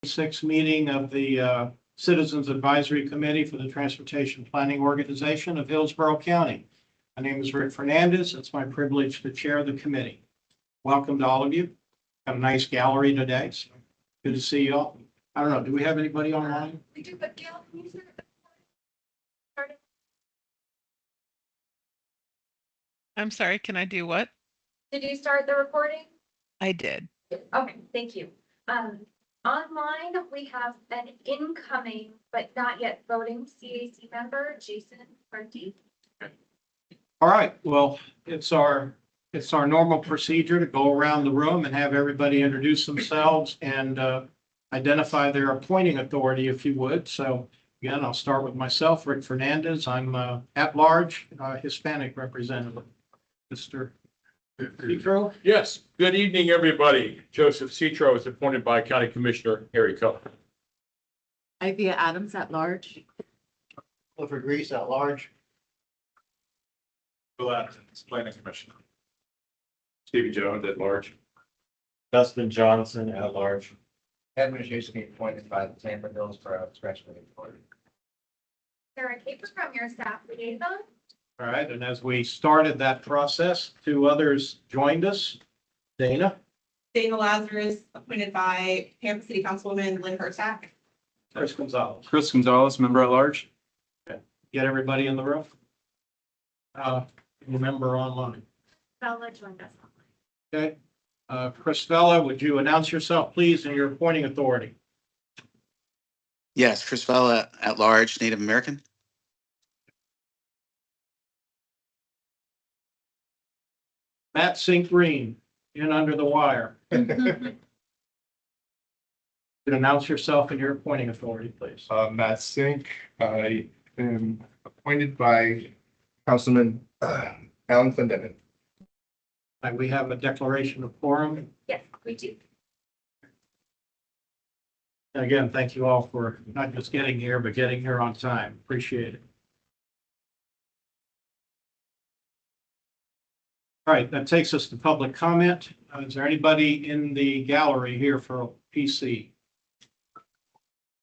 Sixth meeting of the Citizens Advisory Committee for the Transportation Planning Organization of Hillsborough County. My name is Rick Fernandez. It's my privilege to chair the committee. Welcome to all of you. Got a nice gallery today. So good to see you all. I don't know, do we have anybody online? We do, but Gail, can you start it? I'm sorry, can I do what? Did you start the recording? I did. Okay, thank you. Online, we have an incoming but not yet voting CAC member, Jason Grundy. All right, well, it's our normal procedure to go around the room and have everybody introduce themselves and identify their appointing authority, if you would. So again, I'll start with myself, Rick Fernandez. I'm at-large Hispanic representative. Mr. Citro? Yes, good evening, everybody. Joseph Citro is appointed by County Commissioner Harry Keller. Ivy Adams at large. Clifford Reese at large. Bill Atkins, Planning Commissioner. Stevie Jones at large. Dustin Johnson at large. Administration appointed by the Tampa Hillsborough Transportation Authority. Sarah Caper from your staff liaison. All right, and as we started that process, two others joined us. Dana, Dana Lazarus, appointed by Tampa City Councilwoman Lynn Hurtak. Chris Gonzalez. Chris Gonzalez, member at large. Get everybody in the room? Remember online. Bella joined us. Okay. Chris Vella, would you announce yourself, please, and your appointing authority? Yes, Chris Vella at large, Native American. Matt Sink Green, in under the wire. Could announce yourself and your appointing authority, please. Matt Sink, I am appointed by Councilman Alan Clendenin. And we have a declaration of quorum. Yes, we do. And again, thank you all for not just getting here, but getting here on time. Appreciate it. All right, that takes us to public comment. Is there anybody in the gallery here for a PC?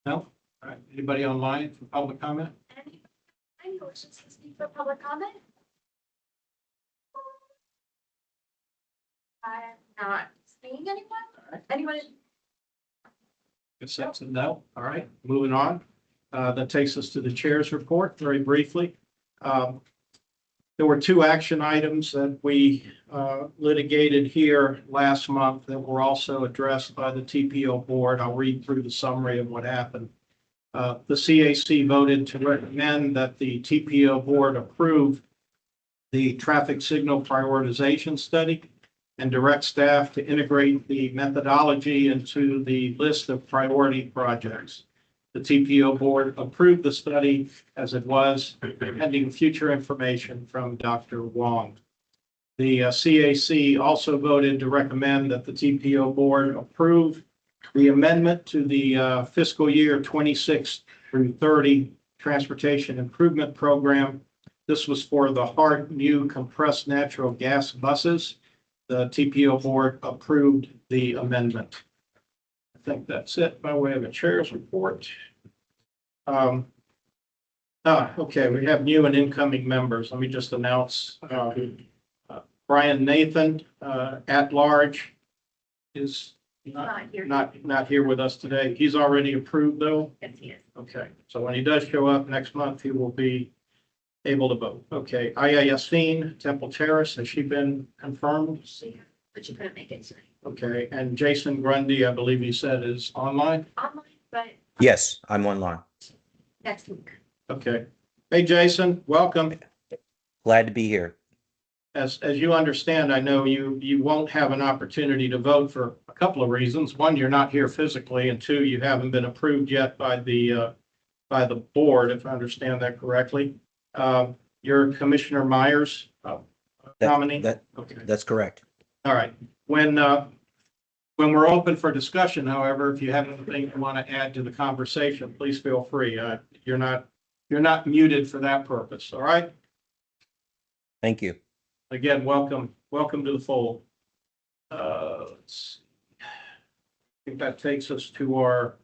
No? All right, anybody online for public comment? Any wishes to speak for public comment? I'm not seeing anyone. Anyone? Guess that's a no. All right, moving on. That takes us to the chair's report very briefly. There were two action items that we litigated here last month that were also addressed by the TPO board. I'll read through the summary of what happened. The CAC voted to recommend that the TPO board approve the traffic signal prioritization study and direct staff to integrate the methodology into the list of priority projects. The TPO board approved the study as it was, pending future information from Dr. Wong. The CAC also voted to recommend that the TPO board approve the amendment to the fiscal year 26 through 30 Transportation Improvement Program. This was for the HART new compressed natural gas buses. The TPO board approved the amendment. I think that's it by way of a chair's report. Okay, we have new and incoming members. Let me just announce Brian Nathan at large is not here with us today. He's already approved though. Yes, he is. Okay, so when he does show up next month, he will be able to vote. Okay, Aya Yassine, Temple Terrace, has she been confirmed? But you couldn't make it tonight. Okay, and Jason Grundy, I believe he said is online. Online, but Yes, I'm online. next week. Okay. Hey, Jason, welcome. Glad to be here. As you understand, I know you won't have an opportunity to vote for a couple of reasons. One, you're not here physically, and two, you haven't been approved yet by the board, if I understand that correctly. You're Commissioner Myers nominee? Okay. That's correct. All right. When we're open for discussion, however, if you have anything you want to add to the conversation, please feel free. You're not muted for that purpose. All right. Thank you. Again, welcome to the fold. Let's see. I think that takes us to our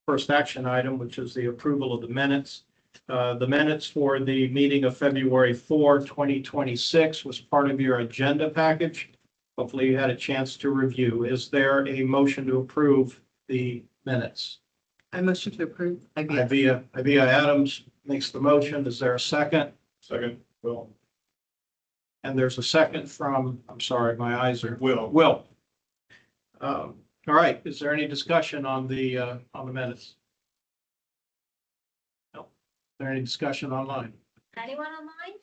first action item, which is the approval of the minutes. The minutes for the meeting of February 4, 2026 was part of your agenda package. Hopefully you had a chance to review. Is there a motion to approve the minutes? I motion to approve. Ivia Adams makes the motion. Is there a second? Second, Will. And there's a second from, I'm sorry, my eyes are. Will. Will. All right, is there any discussion on the minutes? No. Is there any discussion online? Anyone online?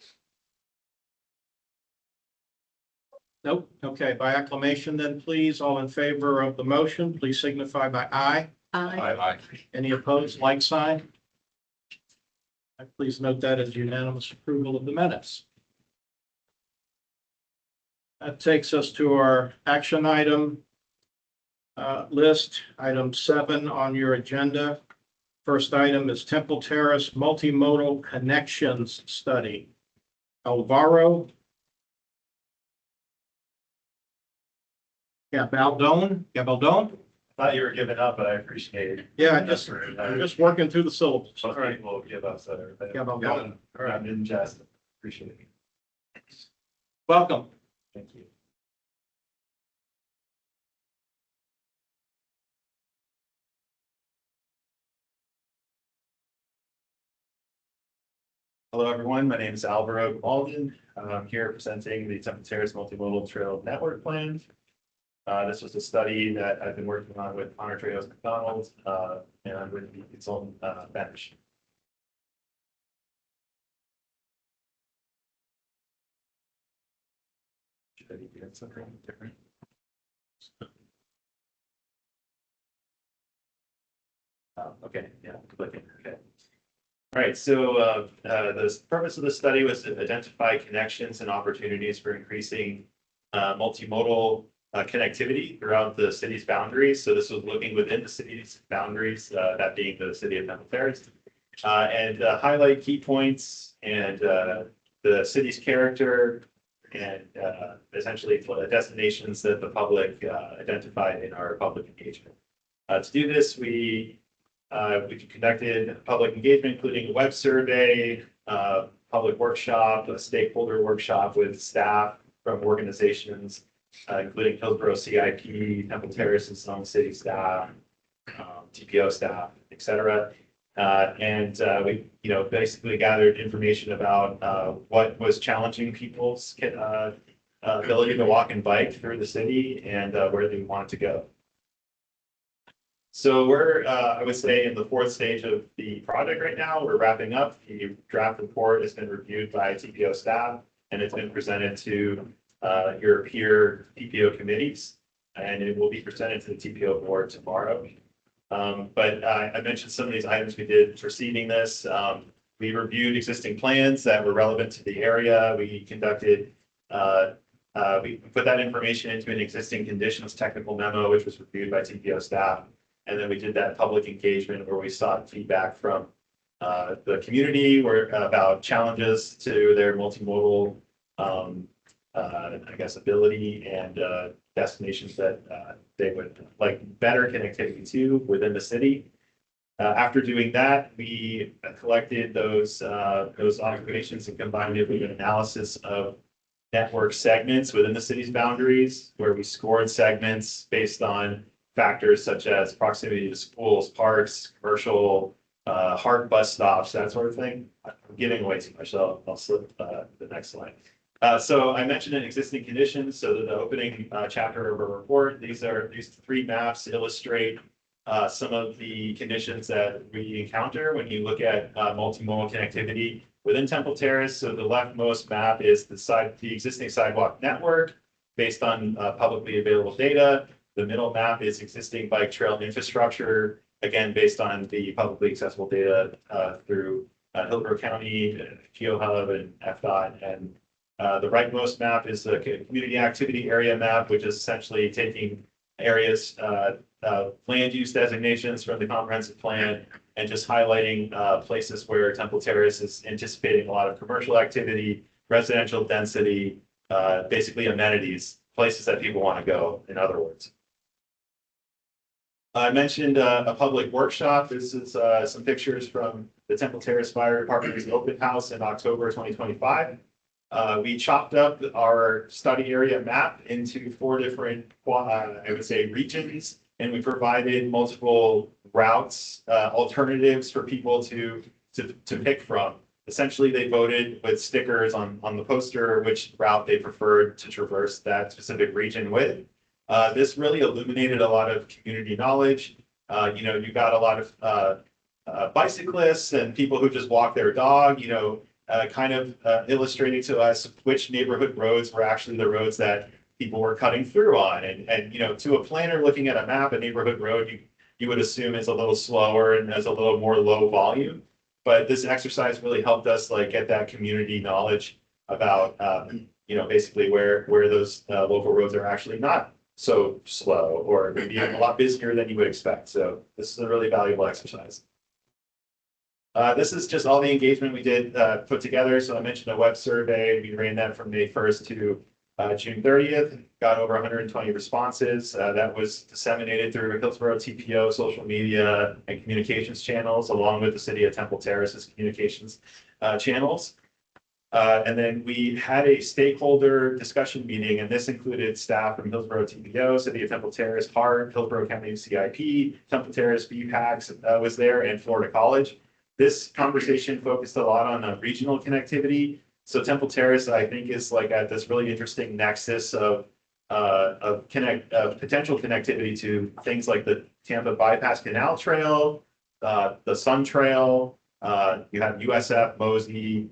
Nope. Okay, by acclamation then, please, all in favor of the motion, please signify by aye. Aye. Any opposed, like sign? Please note that as unanimous approval of the minutes. That takes us to our action item list, item 7 on your agenda. First item is Temple Terrace Multimodal Connections Study. Alvaro Gabaldon? Thought you were giving up, but I appreciate it. Yeah, I'm just working through the syllables. All Most right. people give up, so. Gabaldon. All right. I didn't just appreciate it. Welcome. Thank you. Hello, everyone. My name is Alvaro Gabalden. I'm here presenting the Temple Terrace Multimodal Trail Network Plan. This was a study that I've been working on with Connor Trejos McDonald and with the consultant bench. Should I be doing something different? Okay, yeah, clicking, okay. All right, so the purpose of the study was to identify connections and opportunities for increasing multimodal connectivity throughout the city's boundaries. So this was looking within the city's boundaries, that being the city of Temple Terrace, and highlight key points and the city's character and essentially destinations that the public identified in our public engagement. To do this, we conducted public engagement, including a web survey, public workshop, a stakeholder workshop with staff from organizations, including Hillsborough CIP, Temple Terrace and some city staff, TPO staff, et cetera. And we, basically gathered information about what was challenging people's ability to walk and bike through the city and where they wanted to go. So we're, I would say, in the 4th stage of the project right now. We're wrapping up. The draft report has been reviewed by TPO staff, and it's been presented to your peer TPO committees, and it will be presented to the TPO board tomorrow. But I mentioned some of these items we did preceding this. We reviewed existing plans that were relevant to the area. We conducted, we put that information into an existing conditions technical memo, which was reviewed by TPO staff. And then we did that public engagement where we sought feedback from the community about challenges to their multimodal, ability and destinations that they would like better connectivity to within the city. After doing that, we collected those observations and combined it with an analysis of network segments within the city's boundaries, where we scored segments based on factors such as proximity to schools, parks, commercial, hard bus stops, that sort of thing. I'm giving away too much, so I'll slip the next slide. So I mentioned in existing conditions, so the opening chapter of our report, these 3 maps illustrate some of the conditions that we encounter when you look at multimodal connectivity within Temple Terrace. So the leftmost map is the existing sidewalk network based on publicly available data. The middle map is existing bike trail infrastructure, again, based on the publicly accessible data through Hillsborough County, GeoHub, and FDOT. And the rightmost map is the community activity area map, which is essentially taking areas, land use designations from the comprehensive plan and just highlighting places where Temple Terrace is anticipating a lot of commercial activity, residential density, basically amenities, places that people want to go, in other words. I mentioned a public workshop. This is some pictures from the Temple Terrace Fire Department's open house in October 2025. We chopped up our study area map into 4 different, I would say, regions, and we provided multiple routes, alternatives for people to pick from. Essentially, they voted with stickers on the poster which route they preferred to traverse that specific region with. This really illuminated a lot of community knowledge. You got a lot of bicyclists and people who just walk their dog, kind of illustrating to us which neighborhood roads were actually the roads that people were cutting through on. And to a planner looking at a map, a neighborhood road, you would assume is a little slower and has a little more low volume. But this exercise really helped us get that community knowledge about, basically where those local roads are actually not so slow or maybe a lot busier than you would expect. So this is a really valuable exercise. This is just all the engagement we did put together. So I mentioned a web survey. We ran that from May 1st to June 30th. Got over 120 responses. That was disseminated through Hillsborough TPO, social media, and communications channels, along with the City of Temple Terrace's communications channels. And then we had a stakeholder discussion meeting, and this included staff from Hillsborough TPO, City of Temple Terrace, HART, Hillsborough County CIP, Temple Terrace BPACs was there, and Florida College. This conversation focused a lot on regional connectivity. So Temple Terrace, I think, is at this really interesting nexus of potential connectivity to things like the Tampa Bypass Canal Trail, the Sun Trail. You have USF, Mosby.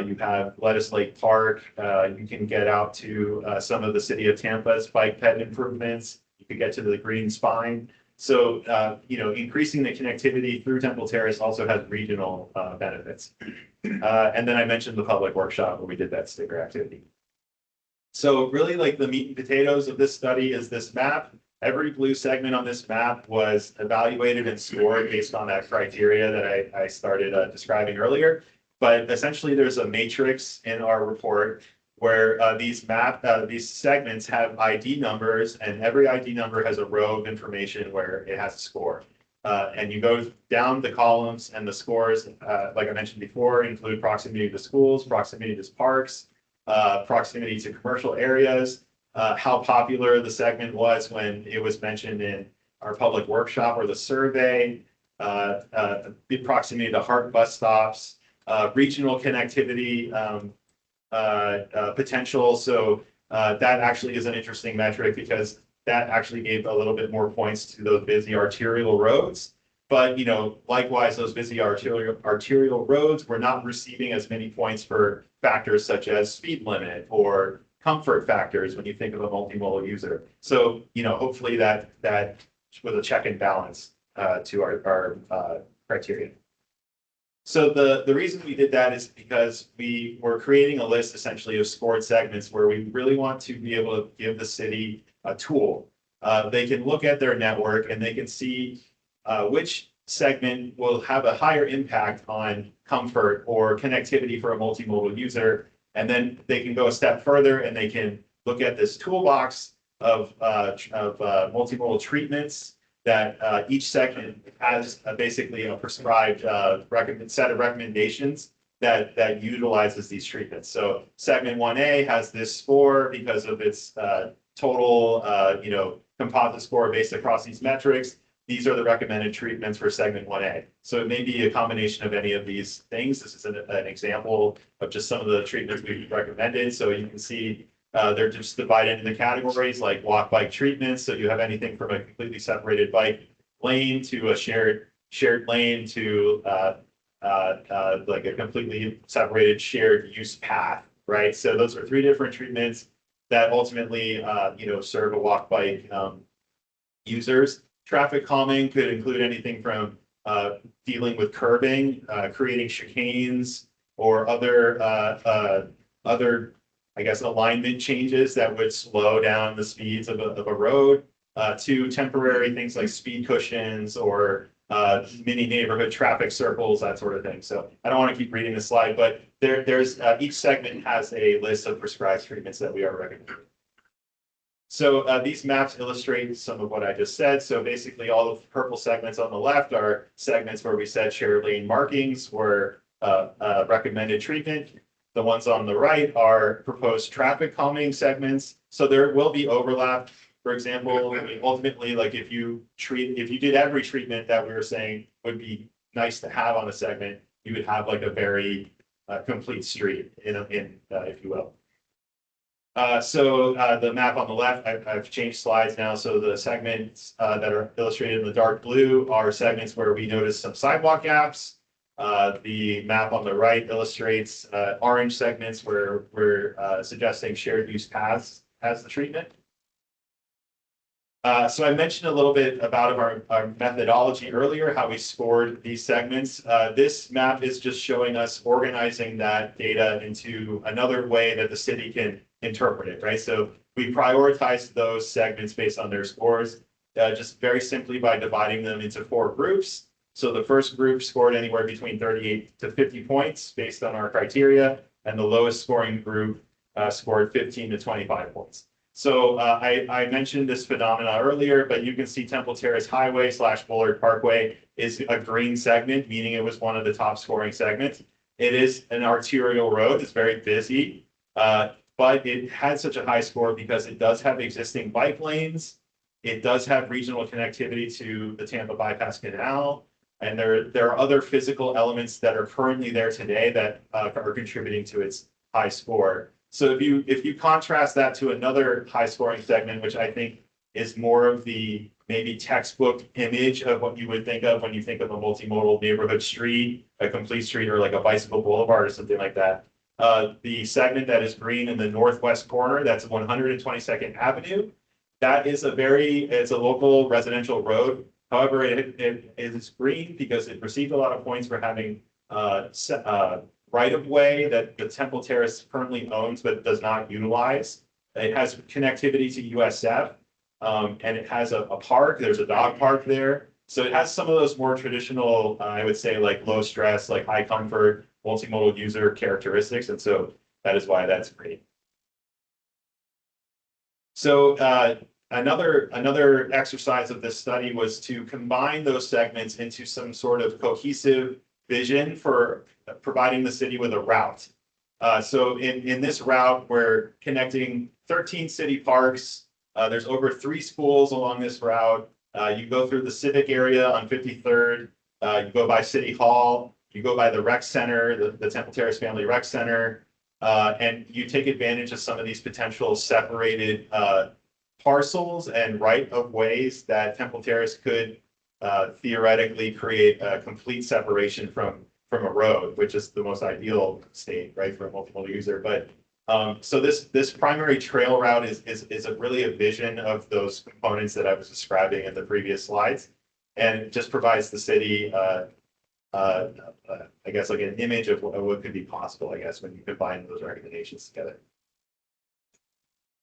You have Lettuce Lake Park. You can get out to some of the City of Tampa's bike ped improvements. You could get to the Green Spine. So, increasing the connectivity through Temple Terrace also has regional benefits. And then I mentioned the public workshop where we did that sticker activity. So really the meat and potatoes of this study is this map. Every blue segment on this map was evaluated and scored based on that criteria that I started describing earlier. But essentially there's a matrix in our report where these segments have ID numbers, and every ID number has a row of information where it has a score. And you go down the columns, and the scores, like I mentioned before, include proximity to schools, proximity to parks, proximity to commercial areas, how popular the segment was when it was mentioned in our public workshop or the survey, the proximity to HART bus stops, regional connectivity potential. So that actually is an interesting metric because that actually gave a little bit more points to those busy arterial roads. But likewise, those busy arterial roads were not receiving as many points for factors such as speed limit or comfort factors when you think of a multimodal user. So hopefully that was a check and balance to our criteria. So the reason we did that is because we were creating a list essentially of scored segments where we really want to be able to give the city a tool. They can look at their network and they can see which segment will have a higher impact on comfort or connectivity for a multimodal user. And then they can go a step further and they can look at this toolbox of multimodal treatments that each segment has basically a prescribed set of recommendations that utilizes these treatments. So segment 1A has this score because of its total composite score based across these metrics. These are the recommended treatments for segment 1A. So it may be a combination of any of these things. This is an example of just some of the treatments we've recommended. So you can see they're just divided into categories like walk bike treatments. So you have anything from a completely separated bike lane to a shared lane to like a completely separated shared use path, right? So those are 3 different treatments that ultimately serve a walk bike users. Traffic calming could include anything from dealing with curbing, creating chicanes, or other I guess alignment changes that would slow down the speeds of a road, to temporary things like speed cushions or mini neighborhood traffic circles, that sort of thing. So I don't want to keep reading the slide, but there's each segment has a list of prescribed treatments that we are recommending. So these maps illustrate some of what I just said. So basically all the purple segments on the left are segments where we said shared lane markings were recommended treatment. The ones on the right are proposed traffic calming segments. So there will be overlap. For example, I mean, ultimately, like if you did every treatment that we were saying would be nice to have on a segment, you would have like a very complete street if you will. So the map on the left, I've changed slides now. So the segments that are illustrated in the dark blue are segments where we noticed some sidewalk gaps. The map on the right illustrates orange segments where we're suggesting shared use paths as the treatment. So I mentioned a little bit about our methodology earlier, how we scored these segments. This map is just showing us organizing that data into another way that the city can interpret it, right? So we prioritized those segments based on their scores, just very simply by dividing them into 4 groups. So the first group scored anywhere between 38 to 50 points based on our criteria, and the lowest scoring group scored 15 to 25 points. So I mentioned this phenomena earlier, but you can see Temple Terrace Highway / Bullard Parkway is a green segment, meaning it was one of the top scoring segments. It is an arterial road. It's very busy, but it had such a high score because it does have existing bike lanes. It does have regional connectivity to the Tampa Bypass Canal. And there are other physical elements that are currently there today that are contributing to its high score. So if you contrast that to another high scoring segment, which I think is more of the maybe textbook image of what you would think of when you think of a multimodal neighborhood street, a complete street, or like a bicycle boulevard or something like that. The segment that is green in the northwest corner, that's 122nd Avenue. That is it's a local residential road. However, it is green because it received a lot of points for having right-of-way that the Temple Terrace currently owns but does not utilize. It has connectivity to USF, and it has a park. There's a dog park there. So it has some of those more traditional, I would say, like low stress, like high comfort, multimodal user characteristics. And so that is why that's great. So another exercise of this study was to combine those segments into some sort of cohesive vision for providing the city with a route. So in this route, we're connecting 13 city parks. There's over 3 schools along this route. You go through the civic area on 53rd. You go by City Hall. You go by the rec center, the Temple Terrace Family Rec Center, and you take advantage of some of these potential separated parcels and right-of-ways that Temple Terrace could theoretically create a complete separation from a road, which is the most ideal state, right, for a multimodal user. But so this primary trail route is really a vision of those components that I was describing in the previous slides, and it just provides the city, I guess, like an image of what could be possible, I guess, when you combine those recommendations together.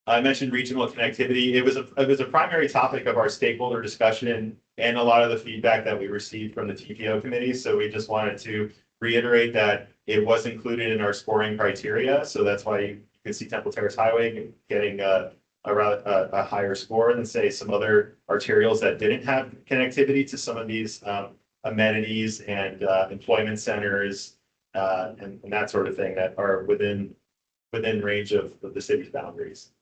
I mentioned regional connectivity. It was a primary topic of our stakeholder discussion and a lot of the feedback that we received from the TPO committee. So we just wanted to reiterate that it was included in our scoring criteria. So that's why you can see Temple Terrace Highway getting a higher score than, say, some other arterials that didn't have connectivity to some of these amenities and employment centers and that sort of thing that are within range of the city's boundaries.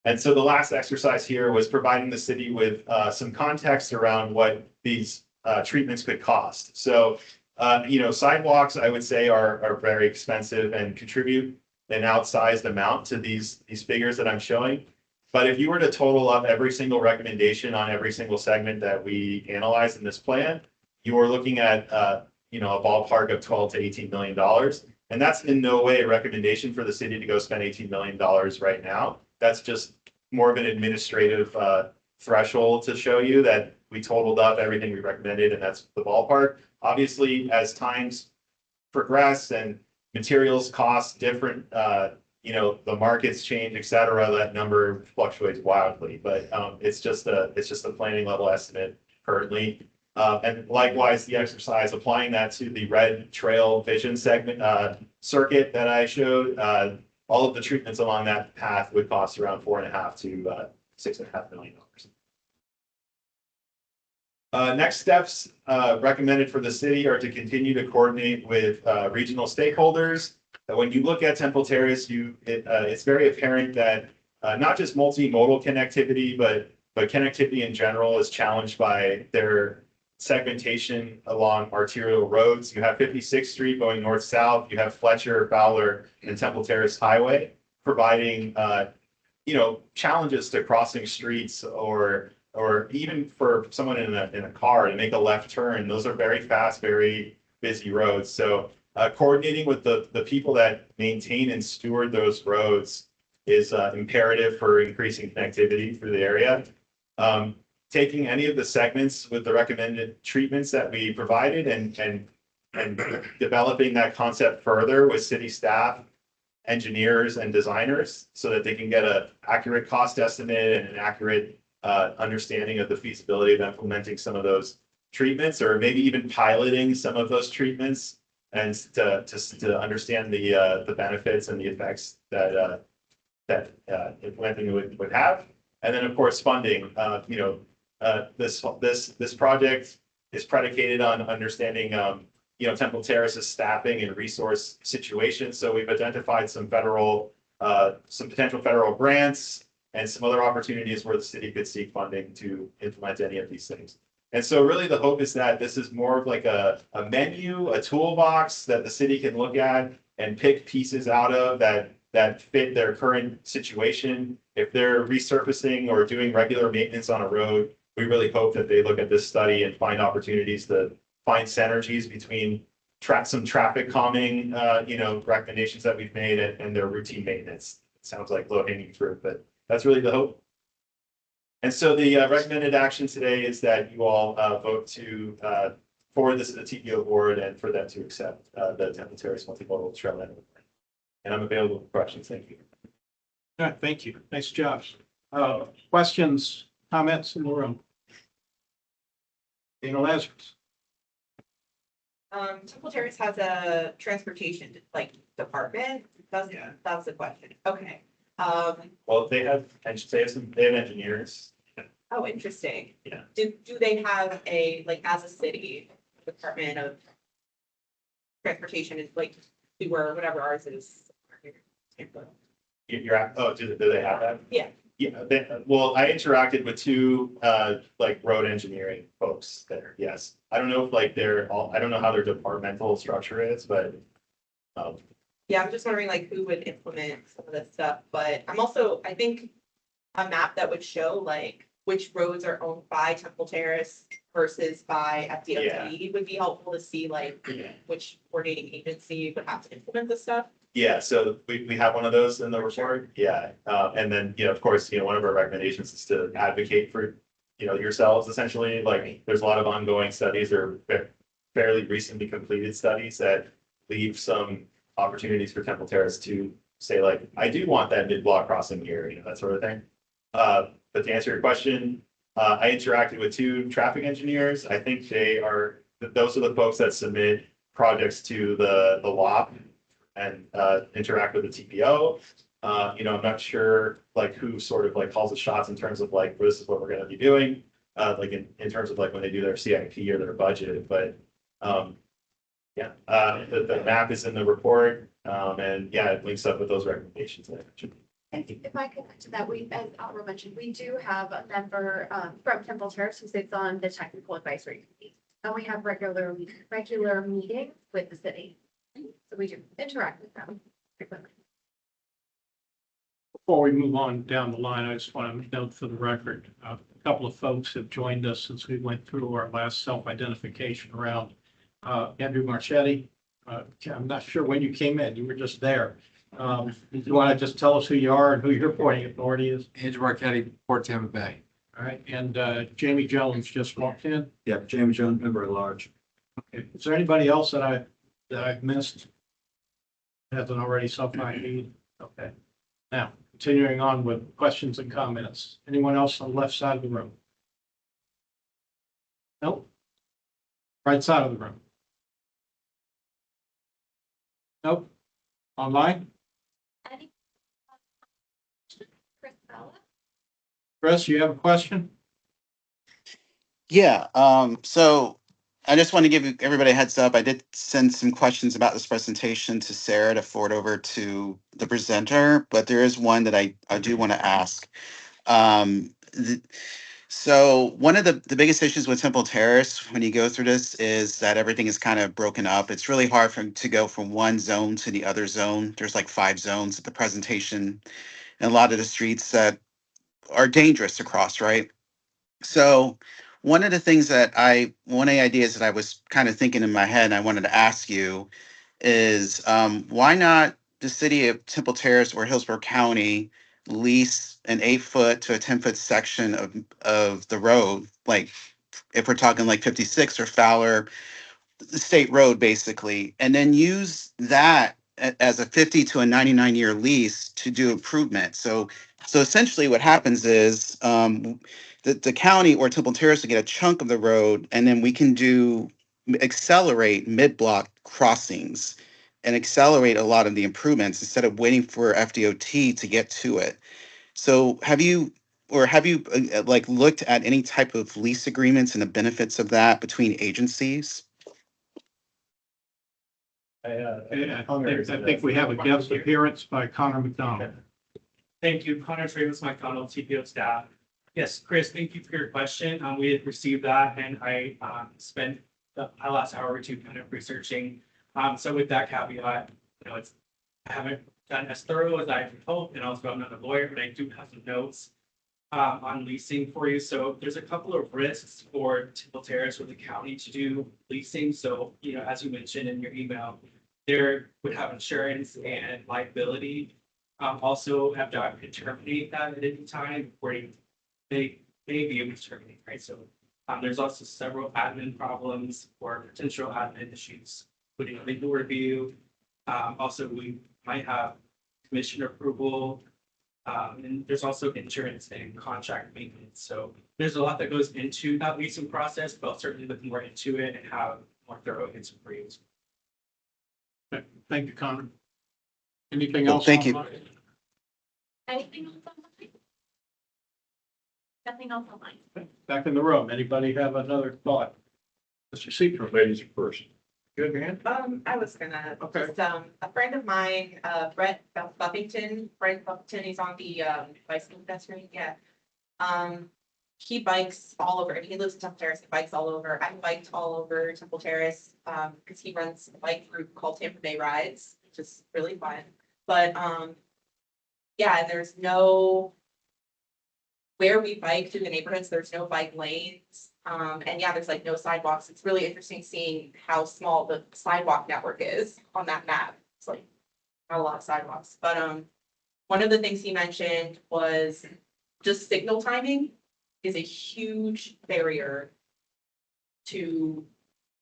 And so the last exercise here was providing the city with some context around what these treatments could cost. So, sidewalks, I would say, are very expensive and contribute an outsized amount to these figures that I'm showing. But if you were to total up every single recommendation on every single segment that we analyzed in this plan, you are looking at a ballpark of $12 to $18 million. And that's in no way a recommendation for the city to go spend $18 million right now. That's just more of an administrative threshold to show you that we totaled up everything we recommended, and that's the ballpark. Obviously, as times progress and materials costs different, the markets change, et cetera, that number fluctuates wildly. But it's just a planning level estimate currently. And likewise, the exercise applying that to the red trail vision segment circuit that I showed, all of the treatments along that path would cost around $4.5 to $6.5 million. Next steps recommended for the city are to continue to coordinate with regional stakeholders. When you look at Temple Terrace, it's very apparent that not just multimodal connectivity, but connectivity in general is challenged by their segmentation along arterial roads. You have 56th Street going north-south, you have Fletcher, Fowler, and Temple Terrace Highway, providing challenges to crossing streets or even for someone in a car to make a left turn. Those are very fast, very busy roads. So coordinating with the people that maintain and steward those roads is imperative for increasing connectivity through the area. Taking any of the segments with the recommended treatments that we provided and developing that concept further with city staff, engineers, and designers so that they can get an accurate cost estimate and an accurate understanding of the feasibility of implementing some of those treatments, or maybe even piloting some of those treatments, and to understand the benefits and the effects that implementing would have. And then, of course, funding. This project is predicated on understanding Temple Terrace's staffing and resource situation. So we've identified some potential federal grants and some other opportunities where the city could seek funding to implement any of these things. And so really the hope is that this is more of like a menu, a toolbox that the city can look at and pick pieces out of that fit their current situation. If they're resurfacing or doing regular maintenance on a road, we really hope that they look at this study and find opportunities to find synergies between some traffic calming, recommendations that we've made and their routine maintenance. It sounds like low hanging fruit, but that's really the hope. And so the recommended action today is that you all vote to forward this to the TPO board and for them to accept the Temple Terrace multimodal trail network. And I'm available for questions. Thank you. All right, thank you. Nice job. Questions, comments in the room? Dana Lazarus. Temple Terrace has a transportation department. That's the question. Okay. Well, they have engineers. Oh, interesting. Yeah. Do they have as a city, Department of Transportation is sewer, whatever ours is? Do they have that? Yeah. Yeah, well, I interacted with two road engineering folks there. Yes, I don't know if I don't know how their departmental structure is, but yeah, I'm just wondering who would implement some of this stuff. But I think a map that would show which roads are owned by Temple Terrace versus by FDOT would be helpful to see which coordinating agency would have to implement this stuff. Yeah, so we have one of those in the report. Yeah. And then, of course, one of our recommendations is to advocate for, yourselves essentially. There's a lot of ongoing studies or fairly recently completed studies that leave some opportunities for Temple Terrace to say I do want that mid-block crossing here, that sort of thing. But to answer your question, I interacted with two traffic engineers. I think those are the folks that submit projects to the LOP and interact with the TPO. I'm not sure who sort of calls the shots in terms of this is what we're going to be doing, in terms of when they do their CIP or their budget. But the map is in the report, and it links up with those recommendations that I mentioned. And if I could add to that, as Alvaro mentioned, we do have a member from Temple Terrace who sits on the technical advisory committee, and we have regular meetings with the city. So we do interact with them frequently. Before we move on down the line, I just want to note for the record, a couple of folks have joined us since we went through our last self-identification round. Andrew Marchetti, I'm not sure when you came in, you were just there. You want to just tell us who you are and who your reporting authority is? Andrew Marquetti, Port Tampa Bay. All right, and Jamie Jones just walked in. Yeah, Jamie Jones, member at large. Okay, is there anybody else that I've missed? Hasn't already self-ID'd? Okay. Now, continuing on with questions and comments. Anyone else on the left side of the room? Nope. Right side of the room? Nope. Online? Chris, you have a question? Yeah, so I just want to give everybody a heads up. I did send some questions about this presentation to Sarah to forward over to the presenter, but there is one that I do want to ask. So one of the biggest issues with Temple Terrace when you go through this is that everything is kind of broken up. It's really hard to go from one zone to the other zone. There's like 5 zones at the presentation, and a lot of the streets that are dangerous to cross, right? So one of the ideas that I was kind of thinking in my head, and I wanted to ask you is why not the city of Temple Terrace or Hillsborough County lease an 8 foot to a 10 foot section of the road, like if we're talking like 56 or Fowler, the state road basically, and then use that as a 50 to a 99-year lease to do improvement. So essentially what happens is the county or Temple Terrace will get a chunk of the road, and then we can accelerate mid-block crossings and accelerate a lot of the improvements instead of waiting for FDOT to get to it. So have you like looked at any type of lease agreements and the benefits of that between agencies? I think we have a guest appearance by Connor McDonald. Thank you. Connor Travis McDonald, TPO staff. Yes, Chris, thank you for your question. We had received that and I spent the last hour or two kind of researching. So with that caveat, I haven't done as thorough as I hoped, and also I'm not a lawyer, but I do have some notes on leasing for you. So there's a couple of risks for Temple Terrace with the county to do leasing. So, as you mentioned in your email, there would have insurance and liability. Also have to terminate that at any time where they may be able to terminate, right? So there's also several admin problems or potential admin issues, including legal review. Also, we might have commission approval. And there's also insurance and contract maintenance. So there's a lot that goes into that leasing process, but I'll certainly look more into it and have more thorough answer for you. Okay, thank you, Connor. Anything Well, else? thank you. online? Anything else online? Nothing else online. Back in the room. Anybody have another thought? Mr. Seacrest. Ladies first. Good, man. I was gonna, Okay. just, a friend of mine, Brent Buffington, he's on the, bicycle pedestrian, yeah. He bikes all over, he lives in Temple Terrace, he bikes all over, I biked all over Temple Terrace, because he runs a bike group called Tampa Bay Rides, which is really fun. But, yeah, and there's no, where we bike through the neighborhoods, there's no bike lanes. And yeah, there's like no sidewalks. It's really interesting seeing how small the sidewalk network is on that map. It's like not a lot of sidewalks, but one of the things he mentioned was just signal timing is a huge barrier to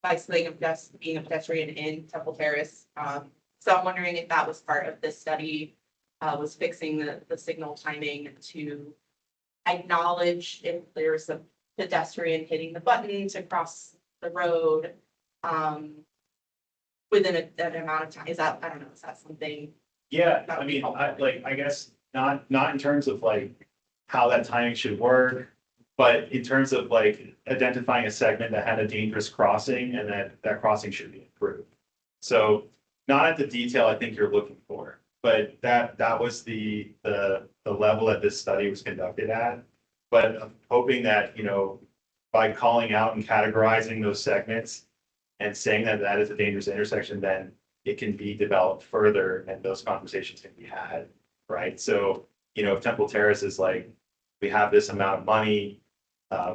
bicycling and being a pedestrian in Temple Terrace. So I'm wondering if that was part of this study, was fixing the signal timing to acknowledge if there's a pedestrian hitting the button to cross the road within that amount of time. Is that, I don't know, is that something? Yeah, That I would be mean, helpful. I guess not in terms of like how that timing should work, but in terms of like identifying a segment that had a dangerous crossing and that crossing should be improved. So not at the detail I think you're looking for, but that was the level that this study was conducted at. But I'm hoping that, by calling out and categorizing those segments and saying that that is a dangerous intersection, then it can be developed further and those conversations can be had, right? So, if Temple Terrace is like, we have this amount of money,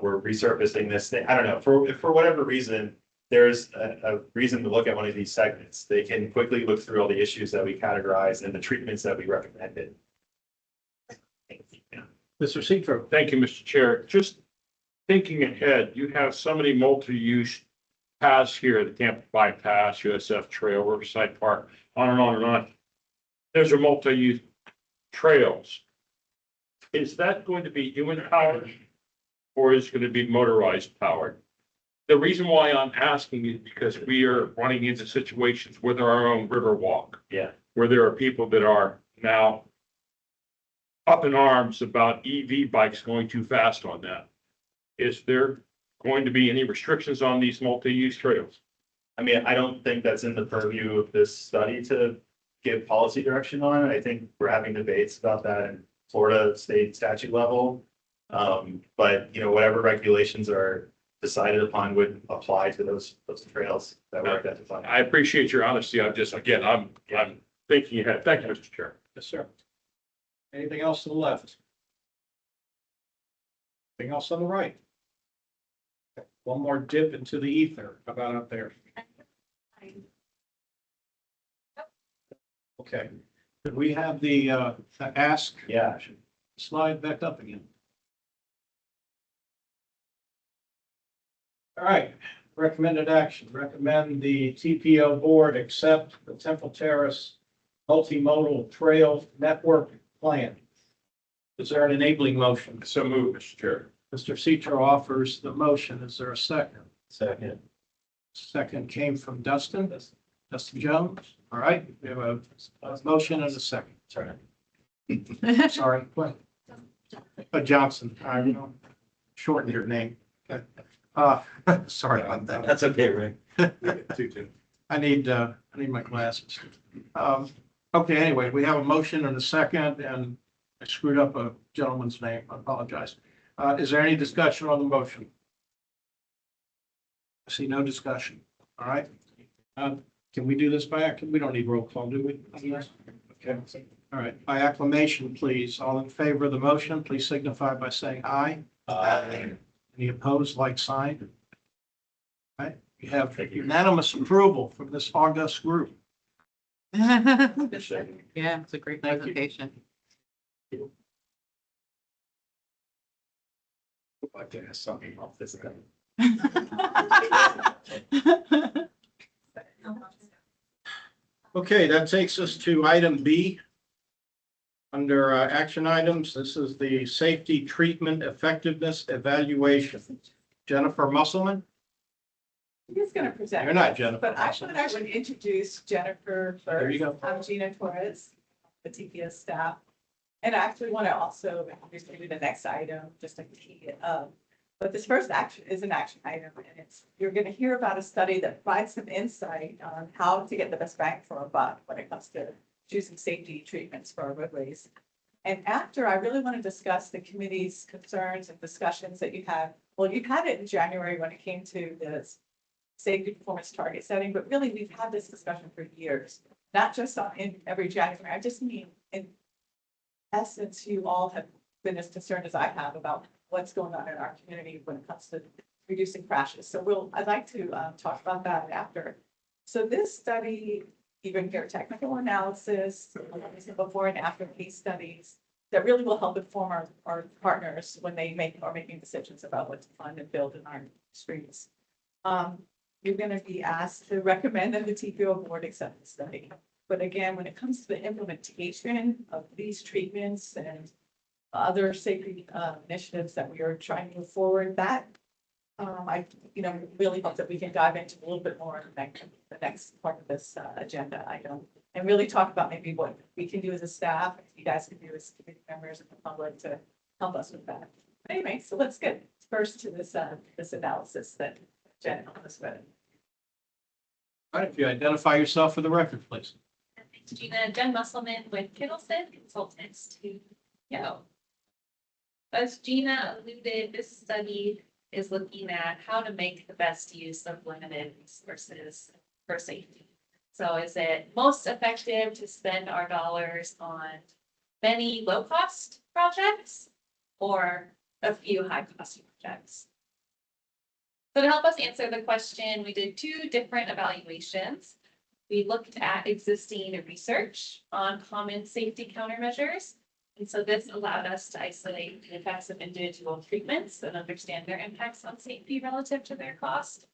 we're resurfacing this thing, I don't know, for whatever reason, there's a reason to look at one of these segments. They can quickly look through all the issues that we categorized and the treatments that we recommended. Mr. Seacrest. Thank you, Mr. Chair. Just thinking ahead, you have so many multi-use paths here, the Tampa Bypass, USF Trail, Riverside Park, on and on and on. Those are multi-use trails. Is that going to be human powered or is it going to be motorized powered? The reason why I'm asking is because we are running into situations with our own river walk. Yeah. Where there are people that are now up in arms about EV bikes going too fast on that. Is there going to be any restrictions on these multi-use trails? I mean, I don't think that's in the purview of this study to give policy direction on. I think we're having debates about that in Florida state statute level. But you know, whatever regulations are decided upon would apply to those trails that were identified. I appreciate your honesty. I'm just, again, I'm thinking ahead. Thank you, Mr. Chair. Yes, sir. Anything else to the left? Anything else on the right? One more dip into the ether. How about up there? Okay. Could we have the ask Yeah. slide back up again? All right, recommended action. Recommend the TPO board accept the Temple Terrace Multimodal Trail Network Plan. Is there an enabling motion? So move, Mr. Chair. Mr. Citro offers the motion. Is there a second? Second. Second came from Dustin Jones. All right, we have a motion and a second. Sorry. Sorry. What? Johnson. I shortened your name. Okay. Sorry about that. That's okay, Rick. I need my glasses. Okay, anyway, we have a motion and a second, and I screwed up a gentleman's name. I apologize. Is there any discussion on the motion? I see no discussion. All right. Can we do this by acclamation? We don't need roll call, do we? Yes. Okay. All right. By acclamation, please. All in favor of the motion, please signify by saying aye. Aye. Any opposed, like sign? All right. We have unanimous approval from this august group. Yeah, it's a great Thank you. presentation. I'd like to ask something off this. Okay, that takes us to item B. Under action items, this is the safety treatment effectiveness evaluation. Jennifer Musselman? He's going to present. You're not Jennifer. But I thought I would introduce Jennifer first. There you go. I'm Gina Torres, the TPS staff. And I actually want to also introduce maybe the next item, just to key it up. But this first action is an action item, and you're going to hear about a study that provides some insight on how to get the best bang for our buck when it comes to choosing safety treatments for our roadways. And after, I really want to discuss the committee's concerns and discussions that you had. Well, you had it in January when it came to the safety performance target setting, but really we've had this discussion for years, not just in every January. I just mean in essence, you all have been as concerned as I have about what's going on in our community when it comes to reducing crashes. So I'd like to talk about that after. So this study, even here, technical analysis, before and after case studies that really will help inform our partners when they are making decisions about what to fund and build in our streets. You're going to be asked to recommend that the TPO board accept the study. But again, when it comes to the implementation of these treatments and other safety initiatives that we are trying to move forward, that I really hope that we can dive into a little bit more in the next part of this agenda item and really talk about maybe what we can do as a staff, if you guys can do as committee members and the public to help us with that. Anyway, so let's get first to this analysis that Jen helped us with. All right, if you identify yourself for the record, please. Gina, Jen Musselman with Kittleson Consultants to As Gina alluded, this study is looking at how to make the best use of limited resources for safety. So is it most effective to spend our dollars on many low-cost projects or a few high-cost projects? So to help us answer the question, we did two different evaluations. We looked at existing research on common safety countermeasures. And so this allowed us to isolate the effects of individual treatments and understand their impacts on safety relative to their cost.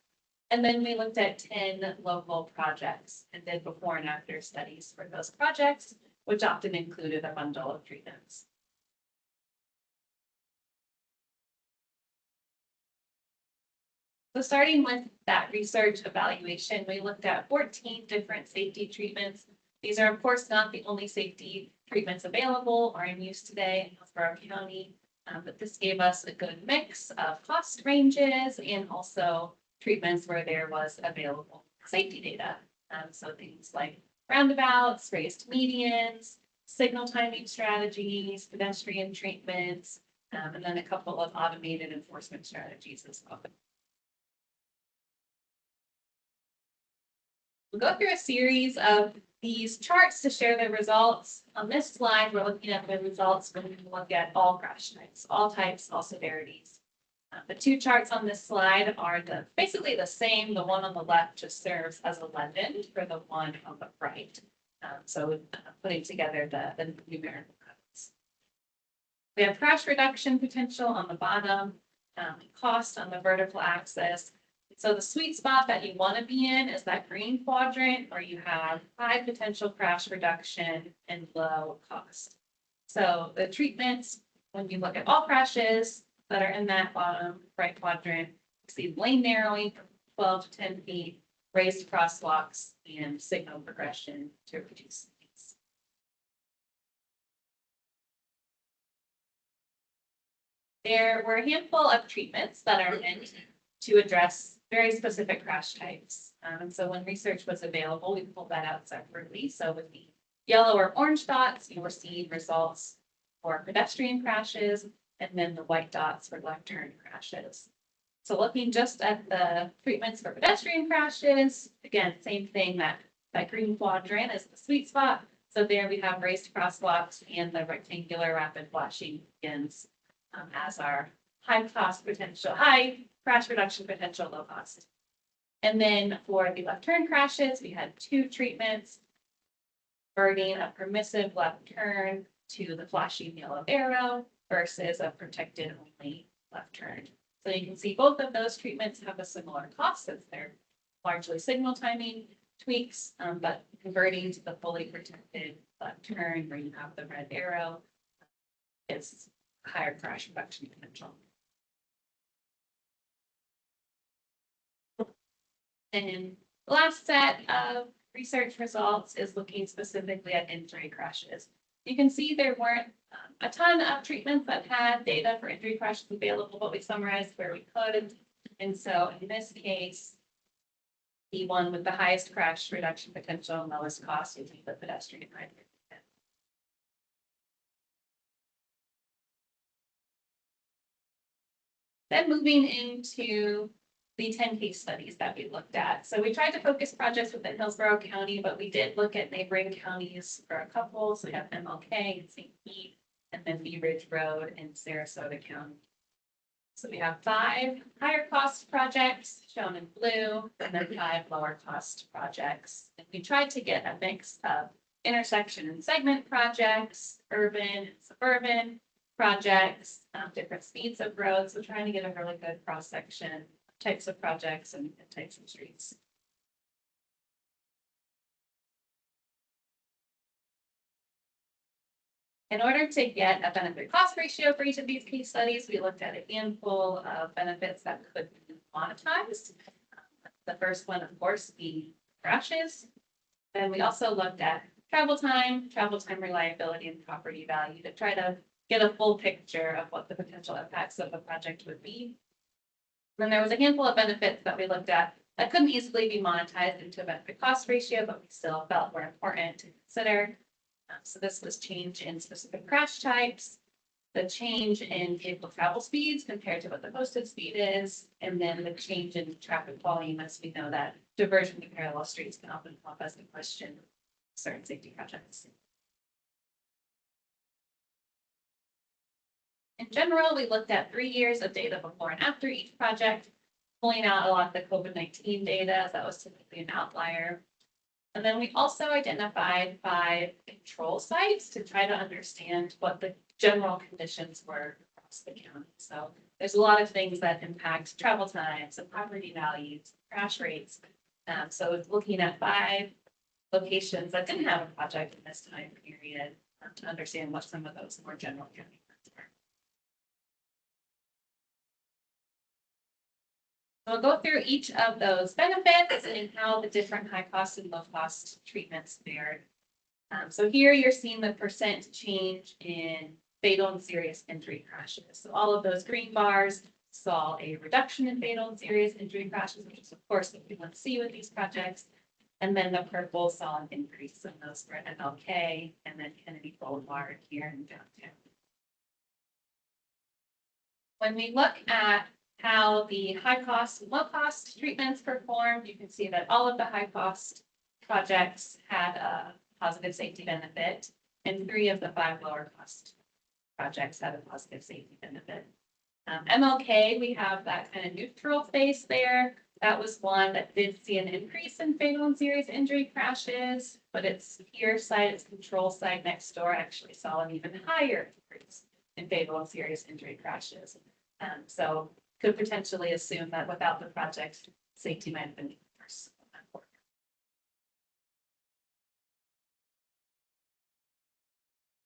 And then we looked at 10 local projects and did before and after studies for those projects, which often included a bundle of treatments. So starting with that research evaluation, we looked at 14 different safety treatments. These are, of course, not the only safety treatments available or in use today in Hillsborough County. But this gave us a good mix of cost ranges and also treatments where there was available safety data. So things like roundabouts, raised medians, signal timing strategies, pedestrian treatments, and then a couple of automated enforcement strategies as well. We'll go through a series of these charts to share the results. On this slide, we're looking at the results when we look at all crash types, all severities. The two charts on this slide are basically the same. The one on the left just serves as a legend for the one on the right. So putting together the numerical codes. We have crash reduction potential on the bottom, cost on the vertical axis. So the sweet spot that you want to be in is that green quadrant where you have high potential crash reduction and low cost. So the treatments, when you look at all crashes that are in that bottom right quadrant, you see lane narrowing from 12 to 10 feet, raised crosswalks, and signal progression to reduce speeds. There were a handful of treatments that are meant to address very specific crash types. And so when research was available, we pulled that out separately. So with the yellow or orange dots, you were seeing results for pedestrian crashes, and then the white dots for left turn crashes. So looking just at the treatments for pedestrian crashes, again, same thing, that green quadrant is the sweet spot. So there we have raised crosswalks and the rectangular rapid flashing begins as our high crash reduction potential, low cost. And then for the left turn crashes, we had two treatments, converting a permissive left turn to the flashing yellow arrow versus a protected only left turn. So you can see both of those treatments have a similar cost since they're largely signal timing tweaks, but converting to the fully protected left turn where you have the red arrow is higher crash reduction potential. And the last set of research results is looking specifically at injury crashes. You can see there weren't a ton of treatments that had data for injury crashes available, but we summarized where we could. And so in this case, the one with the highest crash reduction potential and lowest cost would be the pedestrian hydrant. Then moving into the 10 case studies that we looked at. So we tried to focus projects within Hillsborough County, but we did look at neighboring counties for a couple. So we have MLK and St. Pete, and then Bee Ridge Road in Sarasota County. So we have 5 higher cost projects shown in blue, and then 5 lower cost projects. And we tried to get a mix of intersection and segment projects, urban and suburban projects, different speeds of roads. So trying to get a really good cross section, types of projects and types of streets. In order to get a benefit cost ratio for each of these case studies, we looked at a handful of benefits that could be monetized. The first one, of course, being crashes. And we also looked at travel time reliability, and property value to try to get a full picture of what the potential impacts of the project would be. Then there was a handful of benefits that we looked at that couldn't easily be monetized into a benefit cost ratio, but we still felt were important to consider. So this was change in specific crash types, the change in vehicle travel speeds compared to what the posted speed is, and then the change in traffic volume, as we know that diversion to parallel streets can often come up as a question in certain safety projects. In general, we looked at 3 years of data before and after each project, pulling out a lot of the COVID-19 data, as that was typically an outlier. And then we also identified 5 control sites to try to understand what the general conditions were across the county. So there's a lot of things that impact travel times and property values, crash rates. So it's looking at 5 locations that didn't have a project in this time period to understand what some of those more general county trends were. We'll go through each of those benefits and how the different high cost and low cost treatments fared. So here you're seeing the percent change in fatal and serious injury crashes. So all of those green bars saw a reduction in fatal and serious injury crashes, which is of course what we want to see with these projects. And then the purple saw an increase in those for MLK and then Kennedy Boulevard here in downtown. When we look at how the high cost and low cost treatments performed, you can see that all of the high cost projects had a positive safety benefit, and 3 of the 5 lower cost projects had a positive safety benefit. MLK, we have that kind of neutral face there. That was one that did see an increase in fatal and serious injury crashes, but its peer site, its control site next door actually saw an even higher increase in fatal and serious injury crashes. So could potentially assume that without the project, safety might have been worse.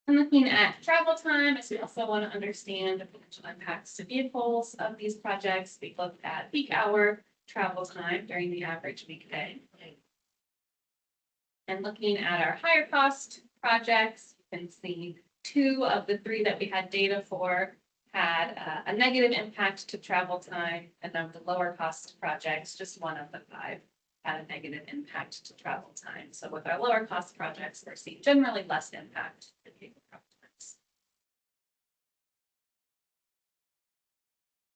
And looking at travel time, as we also want to understand the potential impacts to vehicles of these projects, we looked at peak hour travel time during the average weekday. And looking at our higher cost projects, you can see 2 of the 3 that we had data for had a negative impact to travel time, and of the lower cost projects, just 1 of the 5 had a negative impact to travel time. So with our lower cost projects, we're seeing generally less impact to vehicle travel times.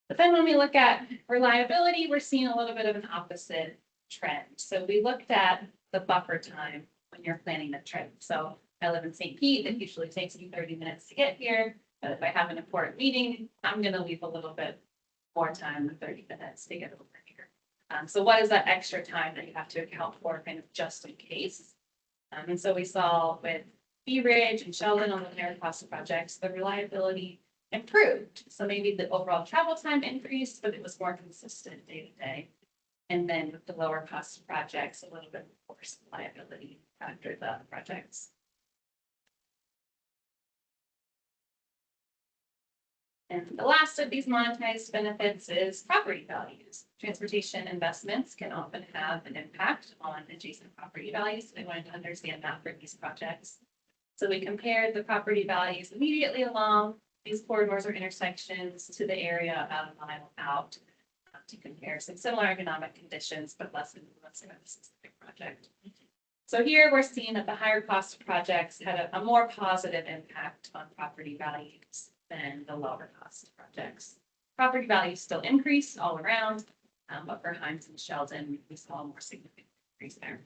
But then when we look at reliability, we're seeing a little bit of an opposite trend. So we looked at the buffer time when you're planning a trip. So I live in St. Pete, it usually takes me 30 minutes to get here. But if I have an important meeting, I'm going to leave a little bit more time than 30 minutes to get over here. So what is that extra time that you have to account for kind of just in case? And so we saw with Bee Ridge and Sheldon on the higher cost projects, the reliability improved. So maybe the overall travel time increased, but it was more consistent day to day. And then with the lower cost projects, a little bit worse reliability after the projects. And the last of these monetized benefits is property values. Transportation investments can often have an impact on adjacent property values. So we wanted to understand that for these projects. So we compared the property values immediately along these corridors or intersections to the area about a mile out to compare some similar economic conditions, but less influenced by the specific project. So here we're seeing that the higher cost projects had a more positive impact on property values than the lower cost projects. Property values still increased all around, but for Hines and Sheldon, we saw a more significant increase there.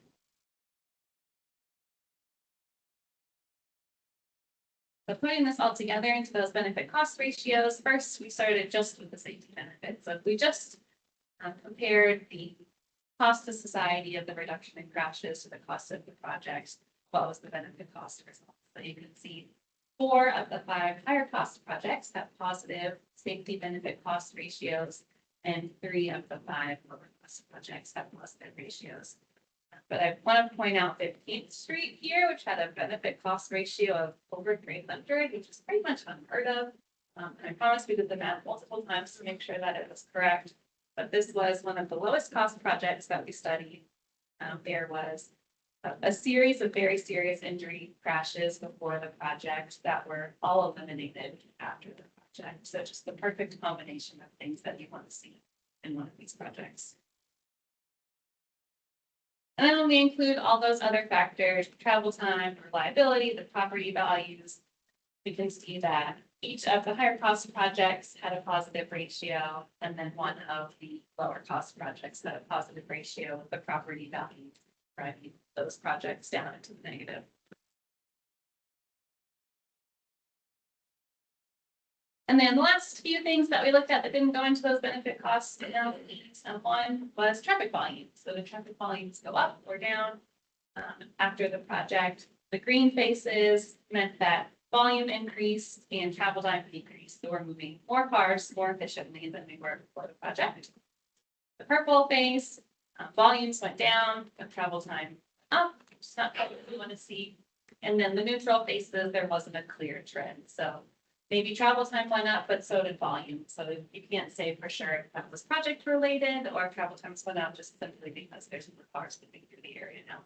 So putting this all together into those benefit cost ratios, first we started just with the safety benefits. So if we just compared the cost to society of the reduction in crashes to the cost of the projects, what was the benefit cost result? So you can see 4 of the 5 higher cost projects have positive safety benefit cost ratios, and 3 of the 5 lower cost projects have positive ratios. But I want to point out 15th Street here, which had a benefit cost ratio of over 300, which is pretty much unheard of. And I promise we did the math multiple times to make sure that it was correct. But this was one of the lowest cost projects that we studied. There was a series of very serious injury crashes before the project that were all eliminated after the project. So just the perfect combination of things that you want to see in one of these projects. And then when we include all those other factors, travel time, reliability, the property values, we can see that each of the higher cost projects had a positive ratio, and then one of the lower cost projects had a positive ratio with the property value driving those projects down into the negative. And then the last few things that we looked at that didn't go into those benefit cost analyses, one was traffic volumes. So the traffic volumes go up or down after the project. The green faces meant that volume increased and travel time decreased. So we're moving more cars more efficiently than we were before the project. The purple face, volumes went down, but travel time up, which is not what we want to see. And then the neutral faces, there wasn't a clear trend. So maybe travel time went up, but so did volume. So you can't say for sure if that was project related or if travel times went up just simply because there's more cars moving through the area now.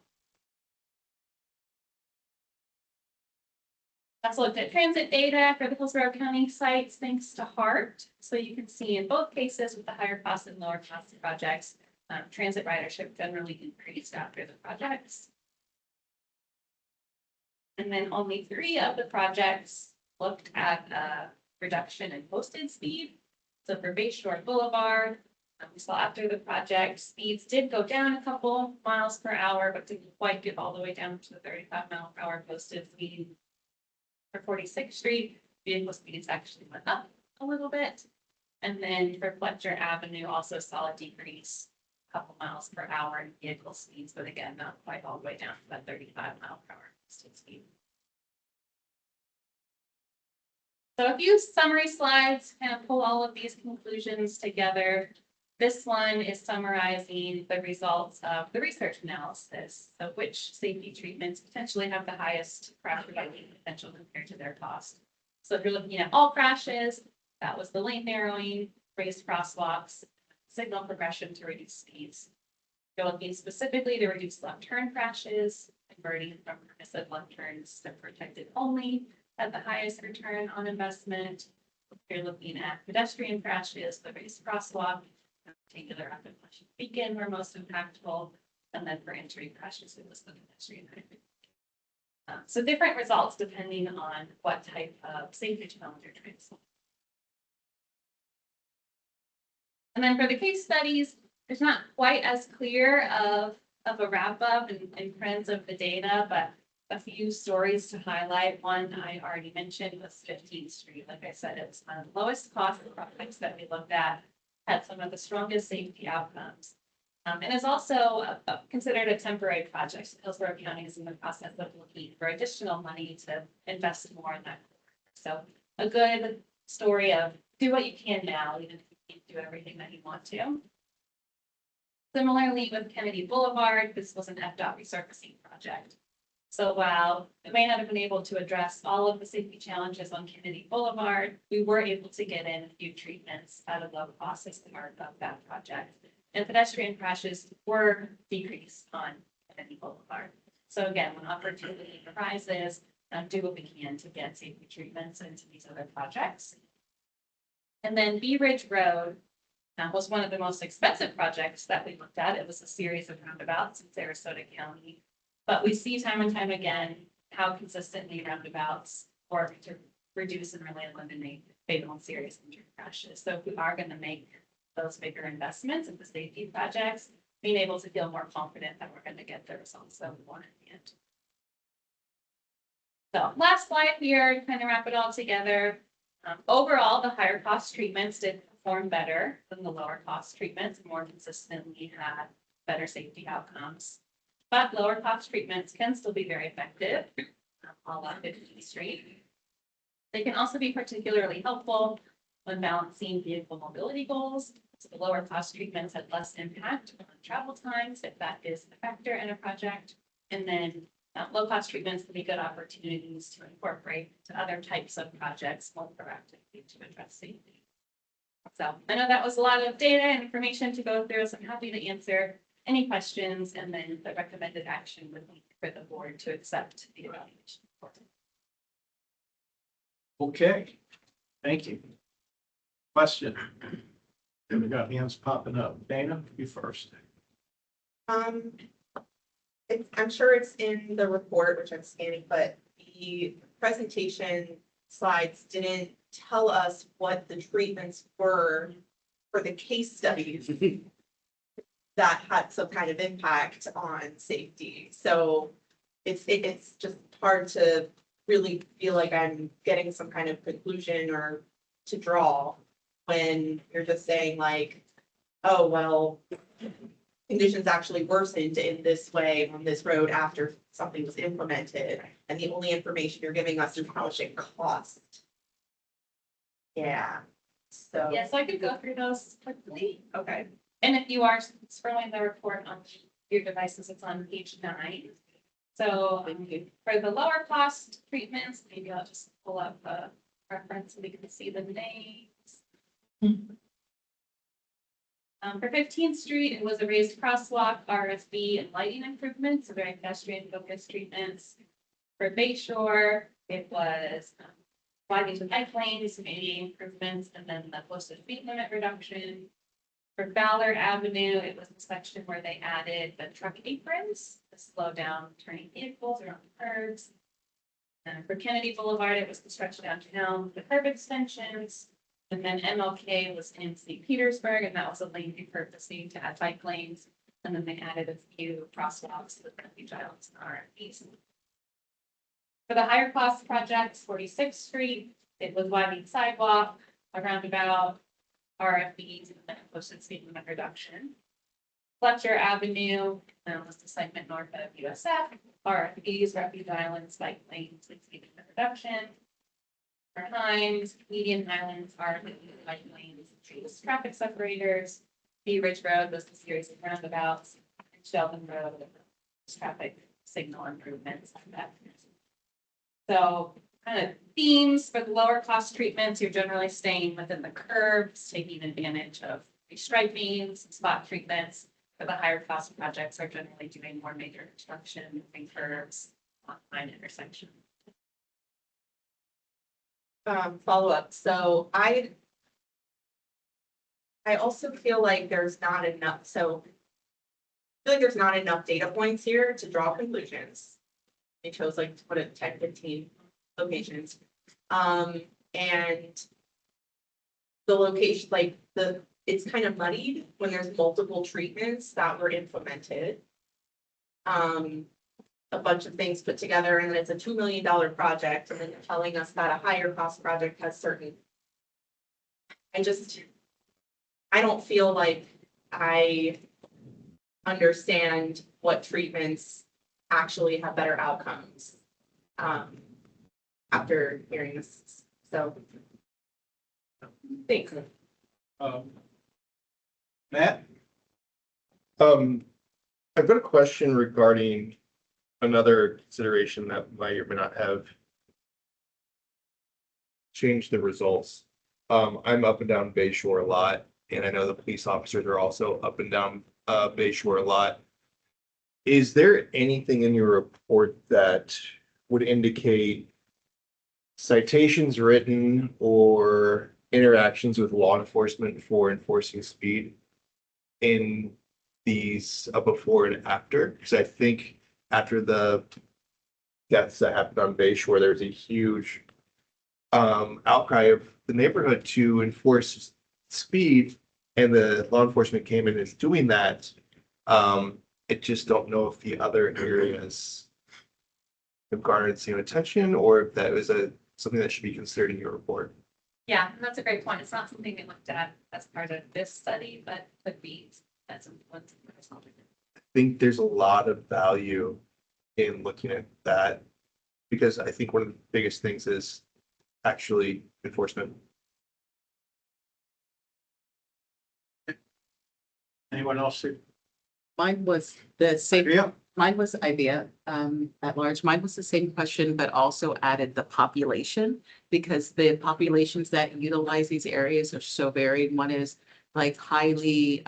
Also looked at transit data for the Hillsborough County sites, thanks to HART. So you can see in both cases with the higher cost and lower cost projects, transit ridership generally increased after the projects. And then only 3 of the projects looked at a reduction in posted speed. So for Bayshore Boulevard, we saw after the project, speeds did go down a couple miles per hour, but didn't quite get all the way down to the 35-mile-per-hour posted speed. For 46th Street, vehicle speeds actually went up a little bit. And then for Fletcher Avenue, also saw a decrease, a couple miles per hour in vehicle speeds, but again, not quite all the way down to that 35-mile-per-hour posted speed. So a few summary slides kind of pull all of these conclusions together. This one is summarizing the results of the research analysis. So which safety treatments potentially have the highest crash reduction potential compared to their cost. So if you're looking at all crashes, that was the lane narrowing, raised crosswalks, signal progression to reduce speeds. If you're looking specifically to reduce left turn crashes, converting from permissive left turns to protected only, at the highest return on investment. If you're looking at pedestrian crashes, the raised crosswalk, in particular up in Flushing Beacon were most impactful, and then for entry crashes, it was the pedestrian. So different results depending on what type of safety challenge you're trying to solve. And then for the case studies, there's not quite as clear of a wrap up and trends of the data, but a few stories to highlight. One I already mentioned was 15th Street. Like I said, it's one of the lowest cost projects that we looked at, had some of the strongest safety outcomes. And is also considered a temporary project. So Hillsborough County is in the process of looking for additional money to invest more in that. So a good story of do what you can now, even if you can't do everything that you want to. Similarly with Kennedy Boulevard, this was an FDOT resurfacing project. So while it may not have been able to address all of the safety challenges on Kennedy Boulevard, we were able to get in a few treatments at a low cost as part of that project. And pedestrian crashes were decreased on Kennedy Boulevard. So again, when opportunity arises, do what we can to get safety treatments into these other projects. And then Bee Ridge Road was one of the most expensive projects that we looked at. It was a series of roundabouts in Sarasota County. But we see time and time again how consistently roundabouts work to reduce and really eliminate fatal and serious injury crashes. So if we are going to make those bigger investments in the safety projects, being able to feel more confident that we're going to get the results that we want at the end. So last slide here, to kind of wrap it all together. Overall, the higher cost treatments did perform better than the lower cost treatments, and more consistently had better safety outcomes. But lower cost treatments can still be very effective, all on 15th Street. They can also be particularly helpful when balancing vehicle mobility goals. So the lower cost treatments had less impact on travel times, if that is a factor in a project. And then low cost treatments can be good opportunities to incorporate to other types of projects more proactively to address safety. So I know that was a lot of data and information to go through, so I'm happy to answer any questions, and then the recommended action would be for the board to accept the evaluation report. Okay, thank you. Question? We got hands popping up. Dana, you first. I'm sure it's in the report, which I'm scanning, but the presentation slides didn't tell us what the treatments were for the case studies that had some kind of impact on safety. So it's just hard to really feel like I'm getting some kind of conclusion or to draw when you're just saying like, oh, well, conditions actually worsened in this way on this road after something was implemented. And the only information you're giving us is how much it cost. Yeah, so. Yes, I could go through those quickly. Okay. And if you are scrolling the report on your devices, it's on page 9. So for the lower cost treatments, maybe I'll just pull up a reference so we can see the names. For 15th Street, it was a raised crosswalk, RFB, and lighting improvements, so very pedestrian focused treatments. For Bayshore, It was widening with bike lanes, some ADA improvements, and then the posted speed limit reduction. For Ballard Avenue, it was a section where they added the truck aprons to slow down turning vehicles around the curbs. And for Kennedy Boulevard, it was the stretch downtown, the curb extensions. And then MLK was in St. Petersburg, and that was a lane repurposing to add bike lanes. And then they added a few crosswalks with refuge islands and RFPs. For the higher cost projects, 46th Street, it was widening sidewalk, a roundabout, RFBs, and then posted speed limit reduction. Fletcher Avenue was the segment north of USF, RFBs, refuge islands, bike lanes, and speed limit reduction. For Hines, median islands, RFBs, bike lanes, trees, traffic separators. Bee Ridge Road was the series of roundabouts, and Sheldon Road was traffic signal improvements. So kind of themes for the lower cost treatments, you're generally staying within the curbs, taking advantage of restriping, some spot treatments. For the higher cost projects are generally doing more major construction, moving curbs, line intersection. Follow up. So I also feel like there's not enough, so I feel like there's not enough data points here to draw conclusions. They chose like to put it 10, 15 locations. And the location, like it's kind of muddied when there's multiple treatments that were implemented. A bunch of things put together, and then it's a $2 million project, and then you're telling us that a higher cost project has certain. I don't feel like I understand what treatments actually have better outcomes after hearing this. So thanks. Matt? I've got a question regarding another consideration that might or may not have changed the results. I'm up and down Bay Shore a lot, and I know the police officers are also up and down Bay Shore a lot. Is there anything in your report that would indicate citations written or interactions with law enforcement for enforcing speed in these before and after? Because I think after the deaths that happened on Bay Shore, there's a huge outcry of the neighborhood to enforce speed, and the law enforcement came in and is doing that. I just don't know if the other areas have garnered the same attention, or if that was something that should be considered in your report. Yeah, and that's a great point. It's not something we looked at as part of this study, but could be as influenced. I think there's a lot of value in looking at that, because I think one of the biggest things is actually enforcement. Anyone else? Mine was the same. Yeah. Mine was idea at large. Mine was the same question, but also added the population, because the populations that utilize these areas are so varied. One is like highly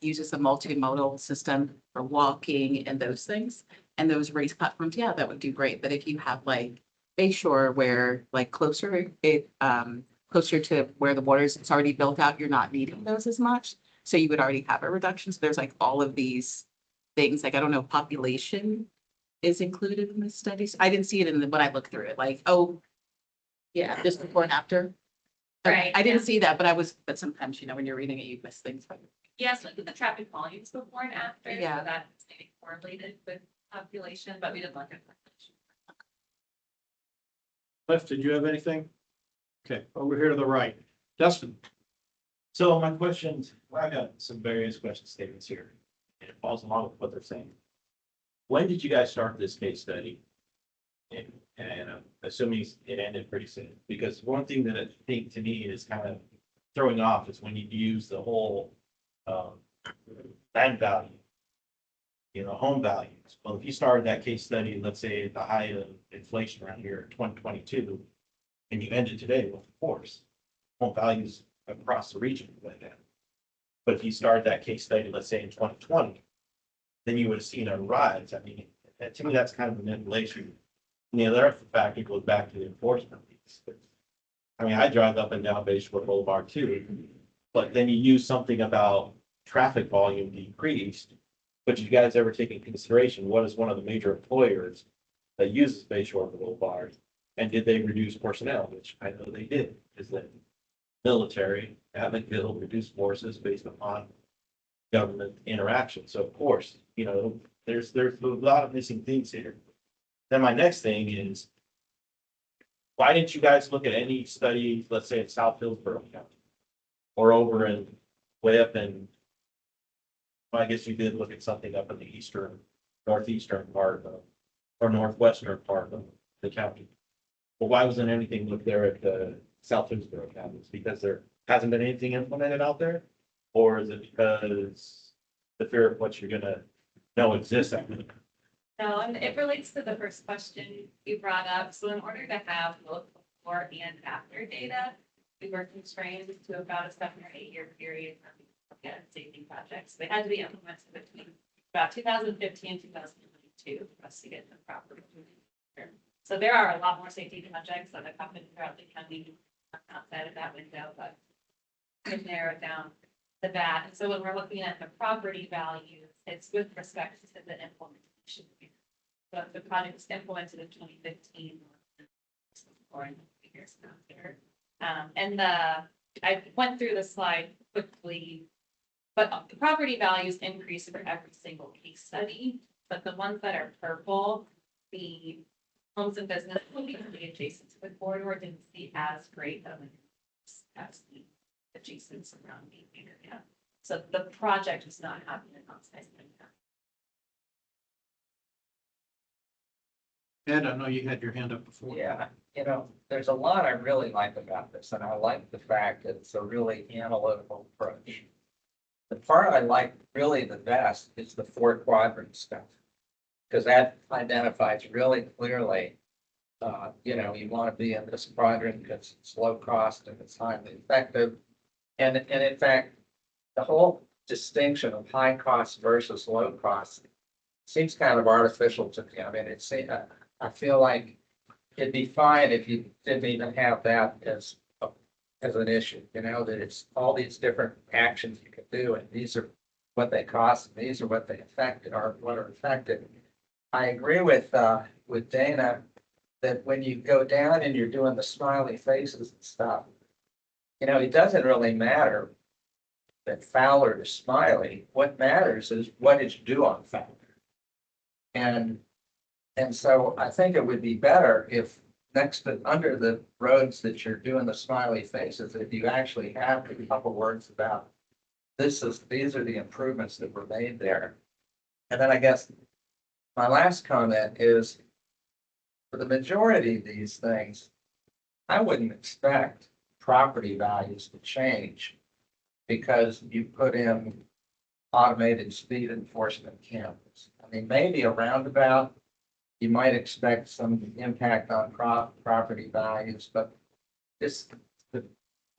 uses a multimodal system for walking and those things. And those race platforms, yeah, that would do great. But if you have like Bayshore where like closer to where the water is, it's already built out, you're not needing those as much. So you would already have a reduction. So there's like all of these things, like I don't know, if population is included in the studies. I didn't see it when I looked through it, like, oh, yeah, just before and after. Right, I didn't yeah. see that, but sometimes, when you're reading it, you miss things. Yes, look at the traffic volumes before and after. Yeah. So that's maybe correlated with population, but we didn't look at population. Cliff, did you have anything? Okay, over here to the right. Dustin? So my questions, well, I got some various question statements here, and it falls along with what they're saying. When did you guys start this case study? And I'm assuming it ended pretty soon, because one thing that I think to me is kind of throwing off is when you use the whole land value, home values. Well, if you started that case study, let's say at the height of inflation around here in 2022, and you ended today, well, of course, home values across the region went down. But if you started that case study, let's say in 2020, then you would have seen a rise. I mean, to me, that's kind of a manipulation And the other factor goes back to the enforcement piece. I mean, I drive up and down Bay Shore Boulevard too, but then you use something about traffic volume decreased. But you guys ever take into consideration, what is one of the major employers that uses Bay Shore Boulevard? And did they reduce personnel, which I know they did, is that military, Abbott-Gill reduced forces based upon government interaction. So of course, you know, there's a lot of missing things here. Then my next thing is, why didn't you guys look at any study, let's say in South Hillsborough County? Or over in, way up in, well, I guess you did look at something up in the northeastern part of, or northwestern part of the county. But why wasn't anything looked there at the South Hillsborough counties? Because there hasn't been anything implemented out there? Or is it because the fear of what you're gonna know exists out there? No, and it relates to the first question you brought up. So in order to have both before and after data, we were constrained to about a 7 or 8 year period for safety projects. They had to be implemented between about 2015 and 2022 for us to get them properly. So there are a lot more safety projects that have happened throughout the county outside of that window, but we've narrowed down to that. And so when we're looking at the property values, it's with respect to the implementation. So if the project was implemented in 2015, or in years after. And I went through the slide quickly, but the property values increase for every single case study. But the ones that are purple, the homes and business immediately adjacent to the corridor didn't see as great of an as the adjacent surrounding area. So the project was not having an outsized impact. Ed, I know you had your hand up before. Yeah, you know, there's a lot I really like about this, and I like the fact that it's a really analytical approach. The part I like really the best is the 4 quadrant stuff. Because that identifies really clearly, you know, you want to be in this quadrant because it's low cost and it's highly effective. And in fact, the whole distinction of high cost versus low cost seems kind of artificial to me. I mean, I feel like it'd be fine if you didn't even have that as an issue, you know, that it's all these different actions you can do, and these are what they cost, and these are what they affected or what are affected. I agree with Dana that when you go down and you're doing the smiley faces and stuff, you know, it doesn't really matter that Fowler is smiley. What matters is what did you do on Fowler? And so I think it would be better if next to under the roads that you're doing the smiley faces, if you actually have a couple words about these are the improvements that were made there. And then I guess my last comment is for the majority of these things, I wouldn't expect property values to change because you put in automated speed enforcement cameras. I mean, maybe a roundabout, you might expect some impact on property values, but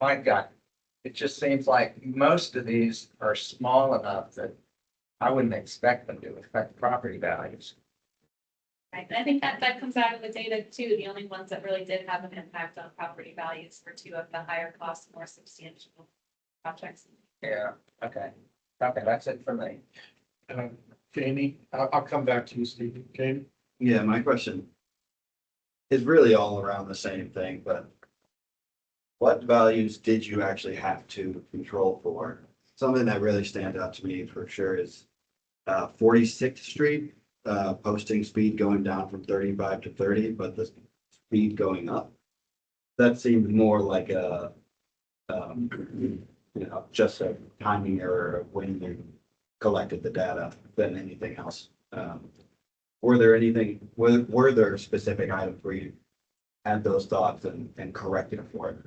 my gut, it just seems like most of these are small enough that I wouldn't expect them to affect property values. Right, and I think that comes out of the data too. The only ones that really did have an impact on property values were 2 of the higher cost, more substantial projects. Yeah, okay. Okay, that's it for me. Jamie, I'll come back to you, Stephen. Jamie? Yeah, my question is really all around the same thing, but what values did you actually have to control for? Something that really stands out to me for sure is 46th Street, posting speed going down from 35 to 30, but the speed going up. That seemed more like a, you know, just a timing error of when you collected the data than anything else. Were there specific items where you had those thoughts and corrected for it?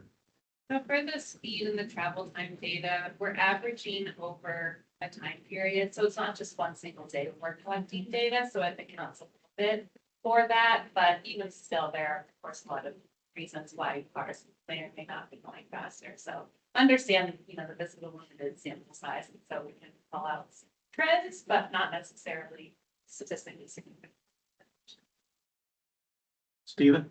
So for the speed and the travel time data, we're averaging over a time period. So it's not just one single day when we're collecting data. So it accounts a little bit for that, but even still, there are of course a lot of reasons why cars may or may not be going faster. So understand, you know, that this is a limited sample size, and so we can call out trends, but not necessarily statistically significant. Stephen?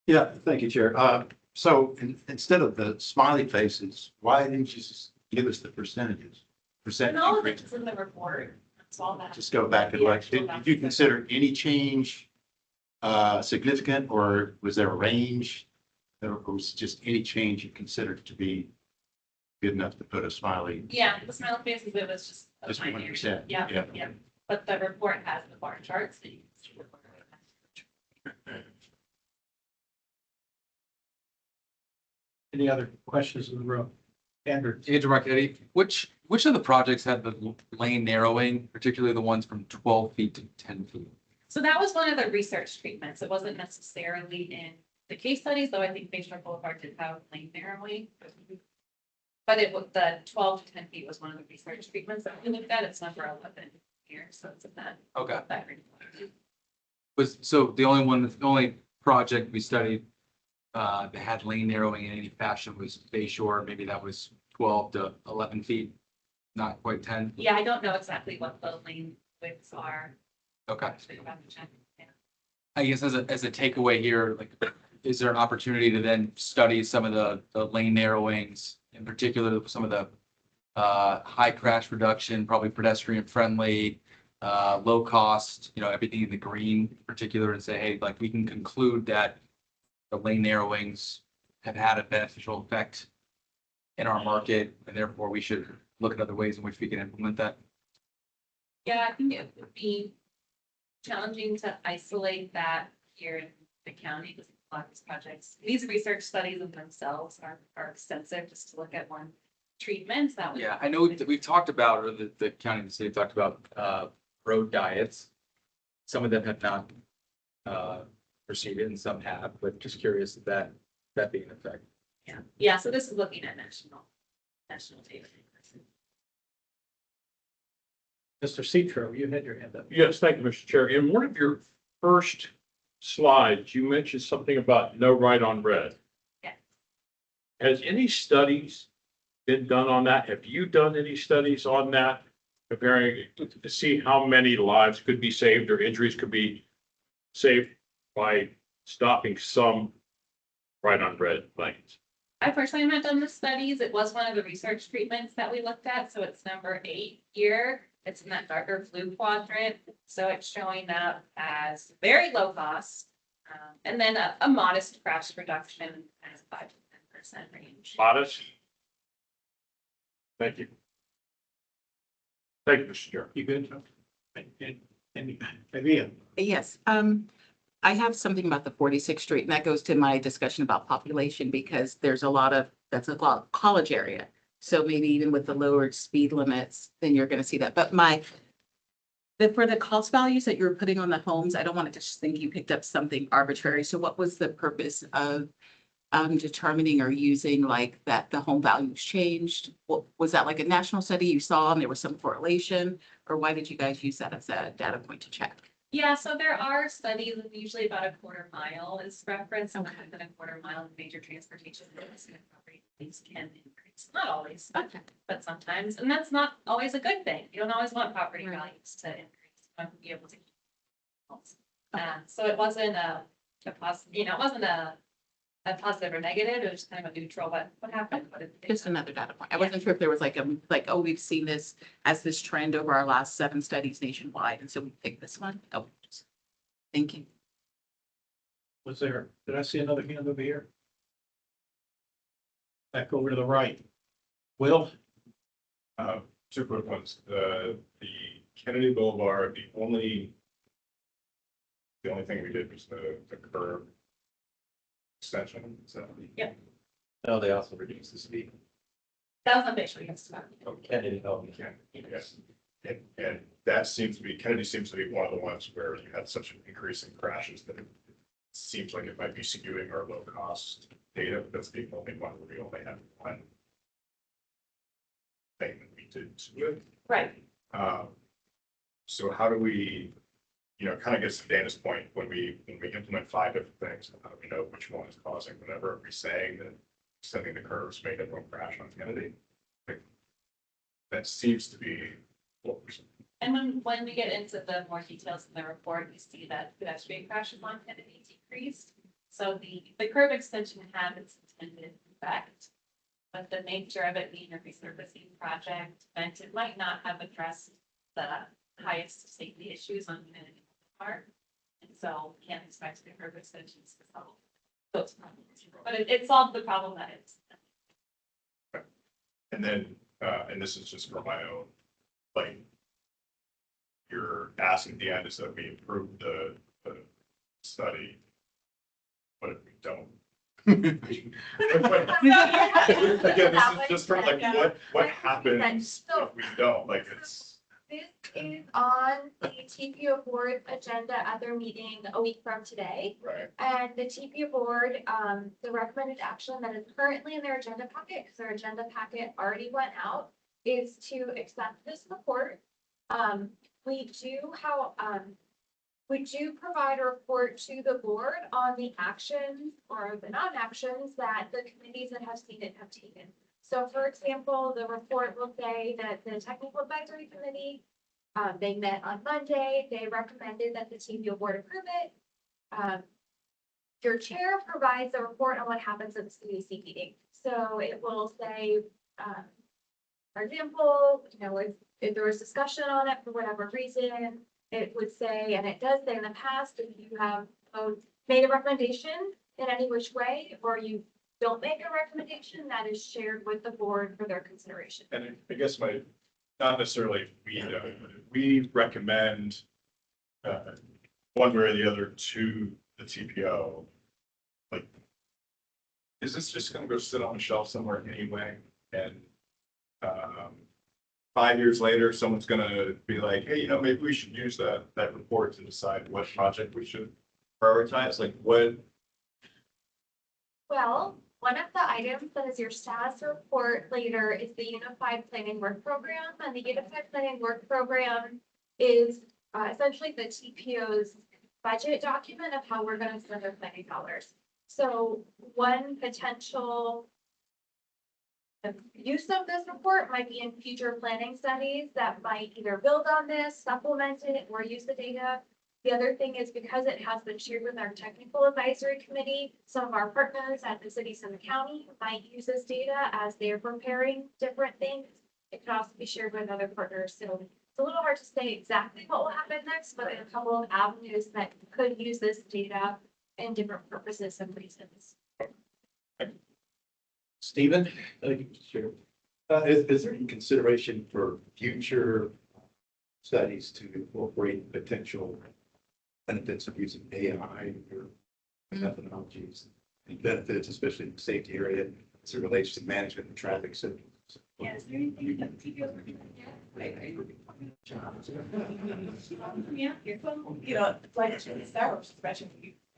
Yeah, thank you, Chair. So instead of the smiley faces, why didn't you just give us the percentages? Percent And all of increase? it's in the report. That's all that. Just go back and Yeah, look. Did you consider any change significant, or was there a range? Or was just any change you considered to be good enough to put a smiley? Yeah, the smiley faces, it was just. a Just binary. 1%, Yeah, yeah. yeah. But the report has the bar charts that you can see. Any other questions in the room? Andrew? Andrew Marquetti, which of the projects had the lane narrowing, particularly the ones from 12 feet to 10 feet? So that was one of the research treatments. It wasn't necessarily in the case studies, though I think Bayshore Boulevard did have lane narrowing. But it was the 12 to 10 feet was one of the research treatments that we looked at. It's number 11 here, so it's in that. Okay. That range. So the only project we studied that had lane narrowing in any fashion was Bayshore. Maybe that was 12 to 11 feet, not quite 10. Yeah, I don't know exactly what the lane widths are. Okay. Actually, I'm gonna check. Yeah. I guess as a takeaway here, like, is there an opportunity to then study some of the lane narrowings, in particular, some of the high crash reduction, probably pedestrian friendly, low cost, everything in the green in particular, and say, hey, like, we can conclude that the lane narrowings have had a beneficial effect in our market, and therefore we should look at other ways in which we can implement that. Yeah, I think it would be challenging to isolate that here in the county because a lot of these projects, these research studies of themselves are extensive just to look at one treatment. That would. Yeah, I know we've talked about, or the county and the city talked about road diets. Some of them have not proceeded and some have, but just curious if that being an effect. Yeah, yeah, so this is looking at national data. Mr. Citro, you had your hand up. Yes, thank you, Mr. Chair. In one of your first slides, you mentioned something about no right on red. Yeah. Has any studies been done on that? Have you done any studies on that? Comparing to see how many lives could be saved or injuries could be saved by stopping some right on red lanes? I personally have not done the studies. It was one of the research treatments that we looked at, so it's number 8 here. It's in that darker blue quadrant, so it's showing up as very low cost, and then a modest crash reduction as 5 to 10% range. Modest? Thank you. Thank you, Mr. Chair. You good? Maybe. Yes, I have something about the 46th Street, and that goes to my discussion about population, because that's a lot of college area. So maybe even with the lowered speed limits, then you're gonna see that. But for the cost values that you're putting on the homes, I don't want to just think you picked up something arbitrary. So what was the purpose of determining or using like that the home values changed? What, was that like a national study you saw and there was some correlation? Or why did you guys use that as a data point to check? Yeah, so there are studies, and usually about a quarter mile is referenced, and within a quarter mile of major transportation routes, and property values can increase. Not always, but sometimes, and that's not always a good thing. You don't always want property values to increase. You want to be able to keep homes. So it wasn't it wasn't a positive or negative. It was just kind of a neutral. What happened? What did they Just another data point. I wasn't sure if there was like oh, we've seen this as this trend over our last 7 studies nationwide, and so we picked this one. Oh, thank you. Did I see another hand over here? Back over to the right. Will? 2 quick ones. The Kennedy Boulevard, the only thing we did was the curb extension. So. Yeah. No, they also reduced the speed. That was officially Oh, Kennedy, Yes. And that seems to be, Kennedy seems to be one of the ones where you had such an increase in crashes that it seems like it might be skewing our low cost data. That's the only one where we only have one thing that we did to it. Right. So how do we, kind of gets to Dana's point, when we implement 5 different things, how do we know which one is causing whatever? Are we saying that extending the curves made everyone crash on Kennedy? Like, that seems to be what we're saying. And when we get into the more details in the report, we see that pedestrian crashes on Kennedy decreased. So the curb extension had its intended effect. But the nature of it being a resurfacing project meant it might not have addressed the highest safety issues on Kennedy Park. And so can't expect the curb extensions to solve those problems. But it solved the problem that it's. And then, and this is just for my own, like, you're asking the end is that we approve the study, but if we don't. Again, this is just for like, what happens if we don't, like, it's. This is on the TPO board agenda at their meeting a week from today. Right. And the TPO board, the recommended action that is currently in their agenda packet, because their agenda packet already went out, is to accept this report. We do provide a report to the board on the actions or the non-actions that the committees that have seen it have taken. So for example, the report will say that the technical advisory committee, they met on Monday, they recommended that the TPO board approve it. Your chair provides a report on what happens at the CAC meeting. So it will say, for example, if there was discussion on it for whatever reason, it would say, and it does say in the past, if you have made a recommendation in any which way, or you don't make a recommendation, that is shared with the board for their consideration. And I guess not necessarily we recommend one way or the other to the TPO. Like, is this just gonna go sit on a shelf somewhere anyway? And 5 years later, someone's gonna be like, hey, maybe we should use that report to decide what project we should prioritize, like what? Well, one of the items that is your status report later is the Unified Planning Work Program, and the Unified Planning Work Program is essentially the TPO's budget document of how we're gonna spend our planning dollars. So one potential use of this report might be in future planning studies that might either build on this, supplement it, or use the data. The other thing is because it has been shared with our technical advisory committee, some of our partners at the cities and the county might use this data as they're preparing different things. It could also be shared with other partners. So it's a little hard to say exactly what will happen next, but there are a couple of avenues that could use this data in different purposes and reasons. Stephen? Sure. Is there any consideration for future studies to incorporate potential benefits of using AI or methodologies and benefits, especially in the safety area, as it relates to management and traffic signals? Yeah, is there anything that the TPO is doing yet? Like Sarah just mentioned,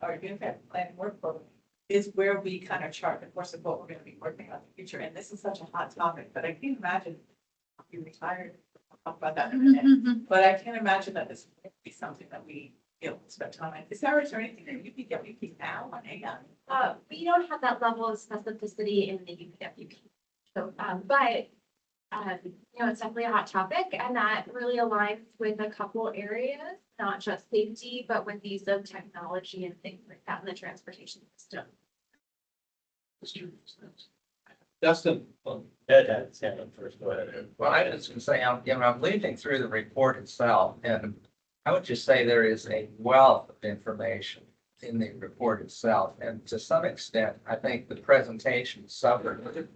our unified planning work program is where we kind of chart the course of what we're going to be working on in the future. And this is such a hot topic, but I can't imagine you retired. I'll talk about that in a minute. But I can't imagine that this would be something that we spend time on. Is there anything that you think WP now on AI? We don't have that level of specificity in the UPWP. So, but it's definitely a hot topic, and that really aligns with a couple areas, not just safety, but with the use of technology and things like that in the transportation system. Dustin? Ed had his hand up first. Go ahead. Well, I was going to say, I'm leafing through the report itself, and I would just say there is a wealth of information in the report itself. And to some extent, I think the presentation suffered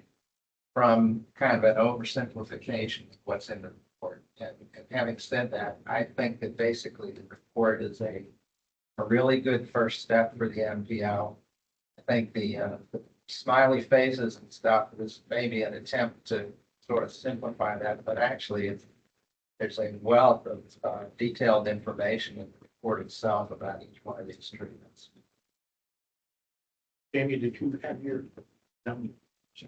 from kind of an oversimplification of what's in the report. And having said that, I think that basically the report is a really good first step for the MPO. I think the smiley faces and stuff was maybe an attempt to sort of simplify that, but actually there's a wealth of detailed information in the report itself about each one of these treatments. Jamie, did you have your,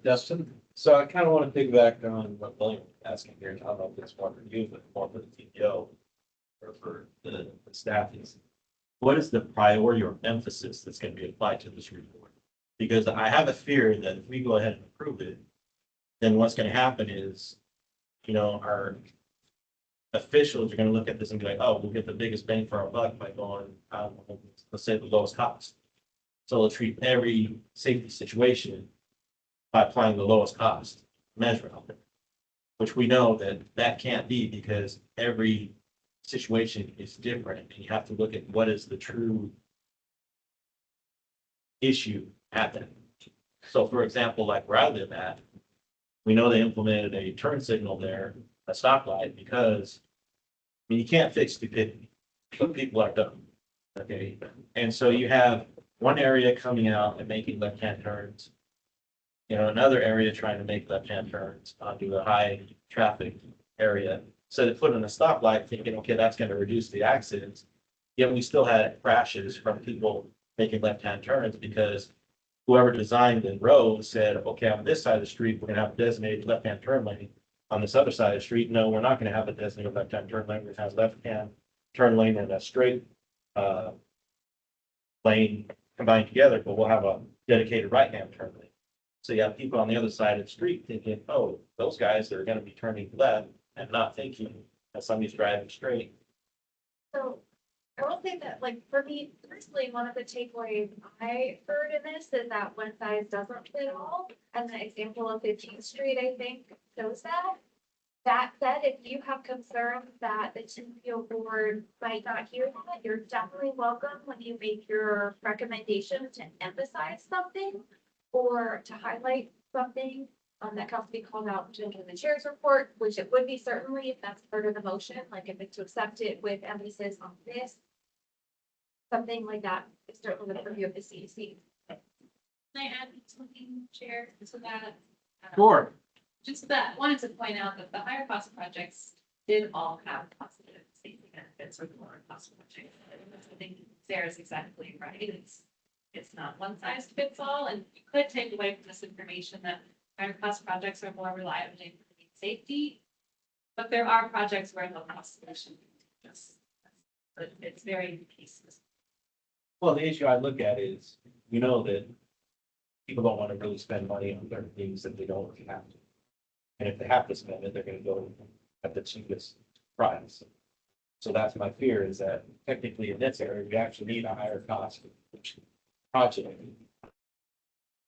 Dustin? So I kind of want to piggyback on what William was asking here, and I don't know if it's more for you, but more for the TPO or for the staff is, what is the priority or emphasis that's going to be applied to this report? Because I have a fear that if we go ahead and approve it, then what's going to happen is, our officials are gonna look at this and be like, oh, we'll get the biggest bang for our buck by going, let's say the lowest cost. So they'll treat every safety situation by applying the lowest cost measure of it. Which we know that that can't be because every situation is different and you have to look at what is the true issue at that. So for example, like where I live at, we know they implemented a turn signal there, a stoplight, because I mean, you can't fix stupidity, but people are dumb. Okay, and so you have one area coming out and making left-hand turns. You know, another area trying to make left-hand turns onto a high traffic area. So they put in a stoplight thinking, okay, that's gonna reduce the accidents. Yet we still had crashes from people making left-hand turns because whoever designed the road said, okay, on this side of the street, we're gonna have a designated left-hand turn lane. On this other side of the street, no, we're not gonna have a designated left-hand turn lane. We're gonna have left-hand turn lane and a straight lane combined together, but we'll have a dedicated right-hand turn lane. So you have people on the other side of the street thinking, oh, those guys are gonna be turning left and not thinking that somebody's driving straight. So I will say that, like, for me personally, one of the takeaways I heard in this is that one size doesn't fit all. And the example of 15th Street, I think, shows that. That said, if you have concerns that the TPO board might not hear that, you're definitely welcome when you make your recommendation to emphasize something or to highlight something that has to be called out in the chair's report, which it would be certainly if that's part of the motion, like if it's to accept it with emphasis on this. Something like that is certainly the purview of the CEC. Can I add something, Chair, to that? Sure. Just that, wanted to point out that the higher cost projects did all have positive safety benefits or lower cost projects. I think Sarah's exactly right. It's not one size fits all, and you could take away from this information that higher cost projects are more reliable in safety. But there are projects where low cost solution just, but it's very pieces. Well, the issue I look at is, you know, that people don't want to really spend money on certain things that they don't really have to. And if they have to spend it, they're gonna go at the cheapest price. So that's my fear is that technically in this area, we actually need a higher cost project.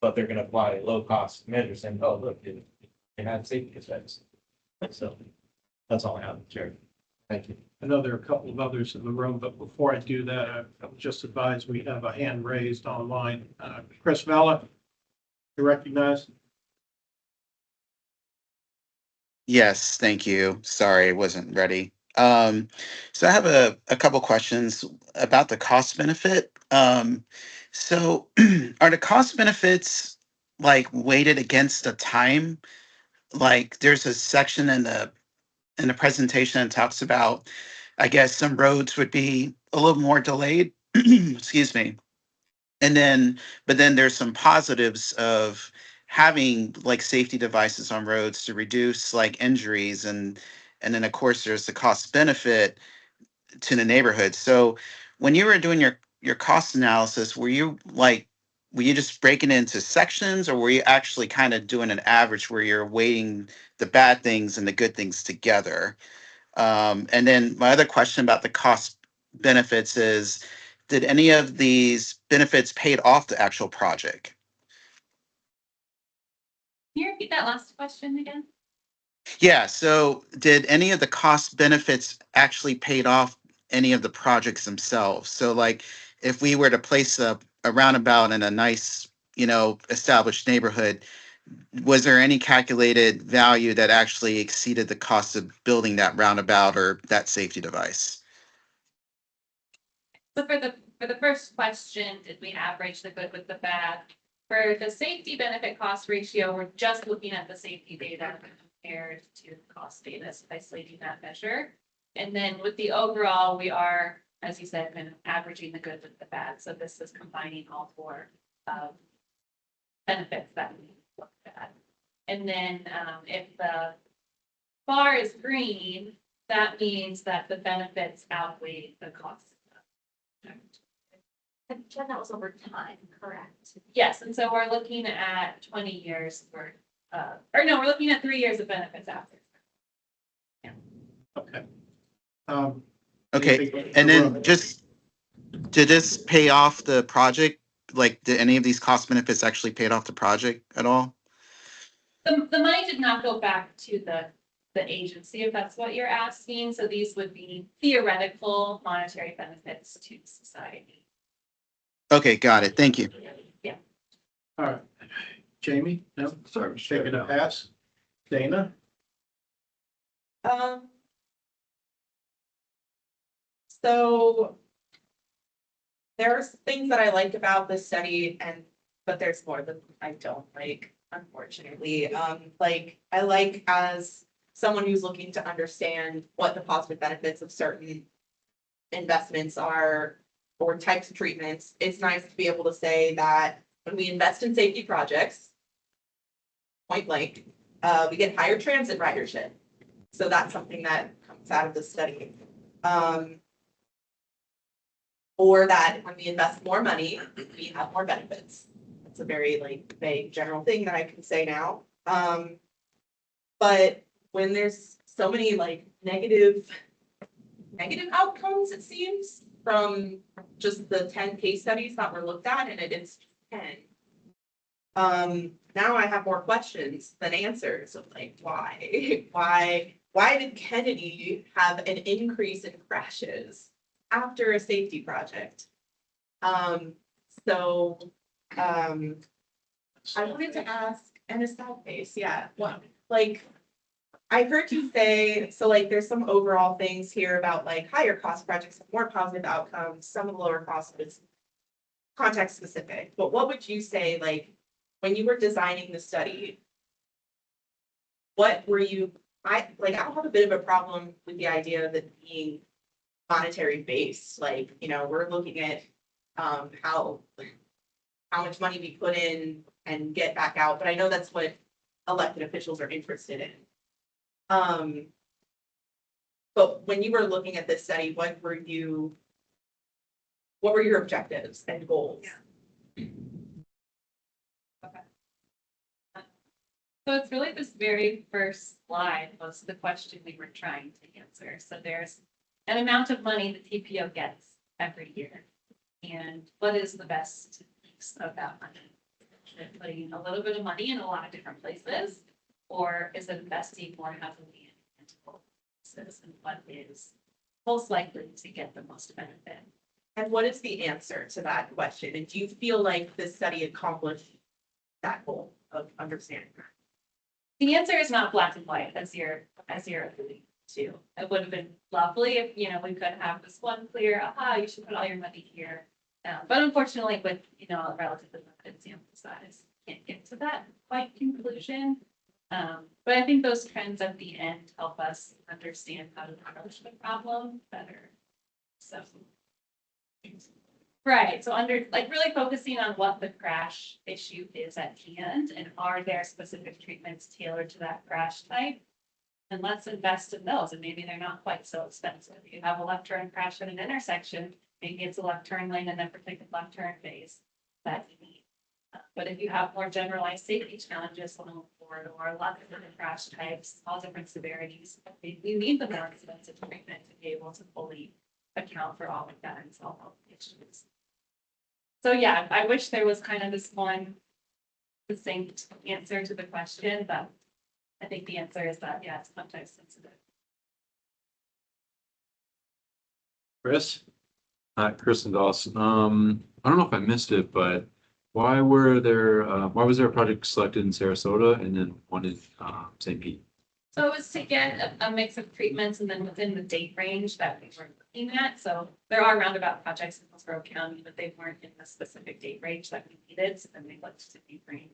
But they're gonna apply a low cost measure saying, oh, look, it had safety effects. So that's all I have, Chair. Thank you. I know there are a couple of others in the room, but before I do that, I was just advised we have a hand raised online. Chris Vella, you recognize? Yes, thank you. Sorry, I wasn't ready. So I have a couple questions about the cost benefit. So are the cost benefits like weighted against the time? Like there's a section in the presentation that talks about, I guess some roads would be a little more delayed. Excuse me. But then there's some positives of having like safety devices on roads to reduce like injuries and then of course there's the cost benefit to the neighborhood. So when you were doing your cost analysis, were you just breaking it into sections or were you actually kind of doing an average where you're weighting the bad things and the good things together? And then my other question about the cost benefits is, did any of these benefits paid off the actual project? Can you repeat that last question again? Yeah, so did any of the cost benefits actually paid off any of the projects themselves? So like if we were to place a roundabout in a nice, established neighborhood, was there any calculated value that actually exceeded the cost of building that roundabout or that safety device? So for the first question, did we average the good with the bad? For the safety benefit cost ratio, we're just looking at the safety data compared to the cost data, so isolating that measure. And then with the overall, we are, as you said, kind of averaging the good with the bad. So this is combining all four benefits that we looked at. And then if the bar is green, that means that the benefits outweigh the costs. And Jen, that was over time, correct? Yes, and so we're looking at 20 years worth, or no, we're looking at 3 years of benefits after. Okay. Okay, anything- and then just, did this pay off the project? Like, did any of these cost benefits actually paid off the project at all? The money did not go back to the agency, if that's what you're asking. So these would be theoretical monetary benefits to society. Okay, got it. Thank you. Yeah. All right. Jamie, no, sorry, taking a pass. Dana? So there's things that I liked about this study but there's more that I don't like, unfortunately. Like, I like, as someone who's looking to understand what the positive benefits of certain investments are or types of treatments, it's nice to be able to say that when we invest in safety projects, point blank, we get higher transit ridership. So that's something that comes out of the study. Or that when we invest more money, we have more benefits. It's a very like vague general thing that I can say now. But when there's so many like negative outcomes, it seems, from just the 10 case studies that were looked at, and it is 10. Now I have more questions than answers of like, why did Kennedy have an increase in crashes after a safety project? I wanted to ask, and a South base, yeah, what, like, I heard you say, so like, there's some overall things here about like higher cost projects have more positive outcomes, some of the lower cost is context specific, but what would you say, like, when you were designing the study, what were you, I don't have a bit of a problem with the idea of it being monetary based, like, you know, we're looking at how much money we put in and get back out, but I know that's what elected officials are interested in. But when you were looking at this study, what were your objectives and goals? So it's really this very first slide was the question we were trying to answer. So there's an amount of money the TPO gets every year. And what is the best use of that money? Is it putting a little bit of money in a lot of different places? Or is it investing more heavily in places? And what is most likely to get the most benefit? And what is the answer to that question? And do you feel like this study accomplished that goal of understanding that? The answer is not black and white, as you're alluding to. It would have been lovely if, you know, we could have this one clear, aha, you should put all your money here. But unfortunately, with, you know, a relatively limited sample size, can't get to that quite conclusion. But I think those trends at the end help us understand how to approach the problem better. So. Right, so really focusing on what the crash issue is at hand, and are there specific treatments tailored to that crash type? And let's invest in those, and maybe they're not quite so expensive. You have a left turn crash at an intersection, maybe it's a left turn lane and then particular left turn phase that you need. But if you have more generalized safety challenges along the corridor, or lots of different crash types, all different severities, you need the more expensive treatment to be able to fully account for all of that and solve all the issues. So yeah, I wish there was kind of this one succinct answer to the question, but I think the answer is that, yeah, it's context sensitive. Chris? Hi, Chris and Dawson. I don't know if I missed it, but why was there a project selected in Sarasota and then one in St. Pete? So it was to get a mix of treatments and then within the date range that we were looking at. So there are roundabout projects in Hillsborough County, but they weren't in the specific date range that we needed. So then we looked to Ukraine,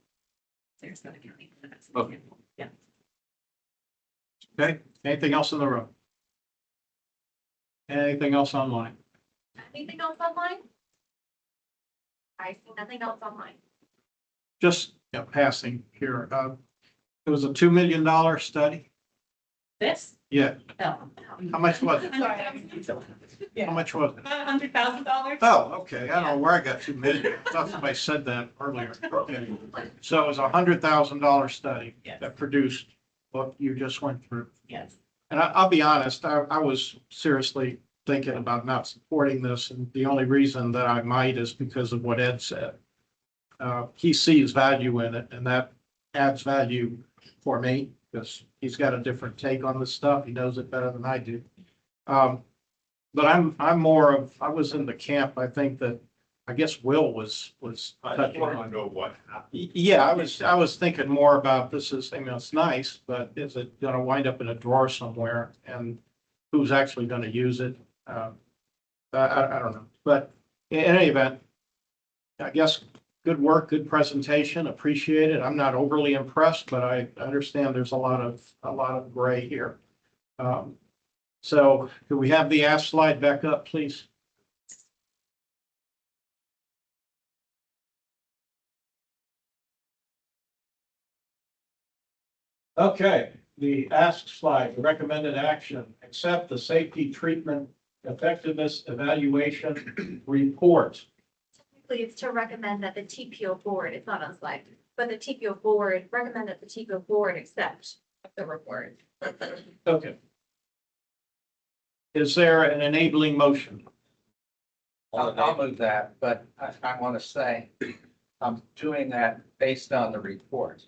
Sarasota County. Okay. Yeah. Okay, anything else in the room? Anything else online? Anything else online? I see nothing else online. Just passing here. It was a $2 million study. This? Yeah. No. How much was it? Yeah. How much was it? $100,000. Oh, okay. I don't know where I got 2 million. I thought somebody said that earlier. Okay. So it was $100,000 study that produced what you just went through. Yes. And I'll be honest, I was seriously thinking about not supporting this, and the only reason that I might is because of what Ed said. He sees value in it, and that adds value for me, because he's got a different take on this stuff. He knows it better than I do. But I'm more of, I was in the camp, I think that, I guess Will was. I just want to know what happened. Yeah, I was thinking more about this is, I mean, it's nice, but is it gonna wind up in a drawer somewhere, and who's actually gonna use it? I don't know, but in any event, I guess good work, good presentation, appreciate it. I'm not overly impressed, but I understand there's a lot of gray here. So could we have the ask slide back up, please? Okay, the ask slide, the recommended action, accept the safety treatment effectiveness evaluation report. Typically, it's to recommend that the TPO board, it's not on slide, but the TPO board, recommend that the TPO board accept the report. Okay. Is there an enabling motion? I'll move that, but I want to say, I'm doing that based on the report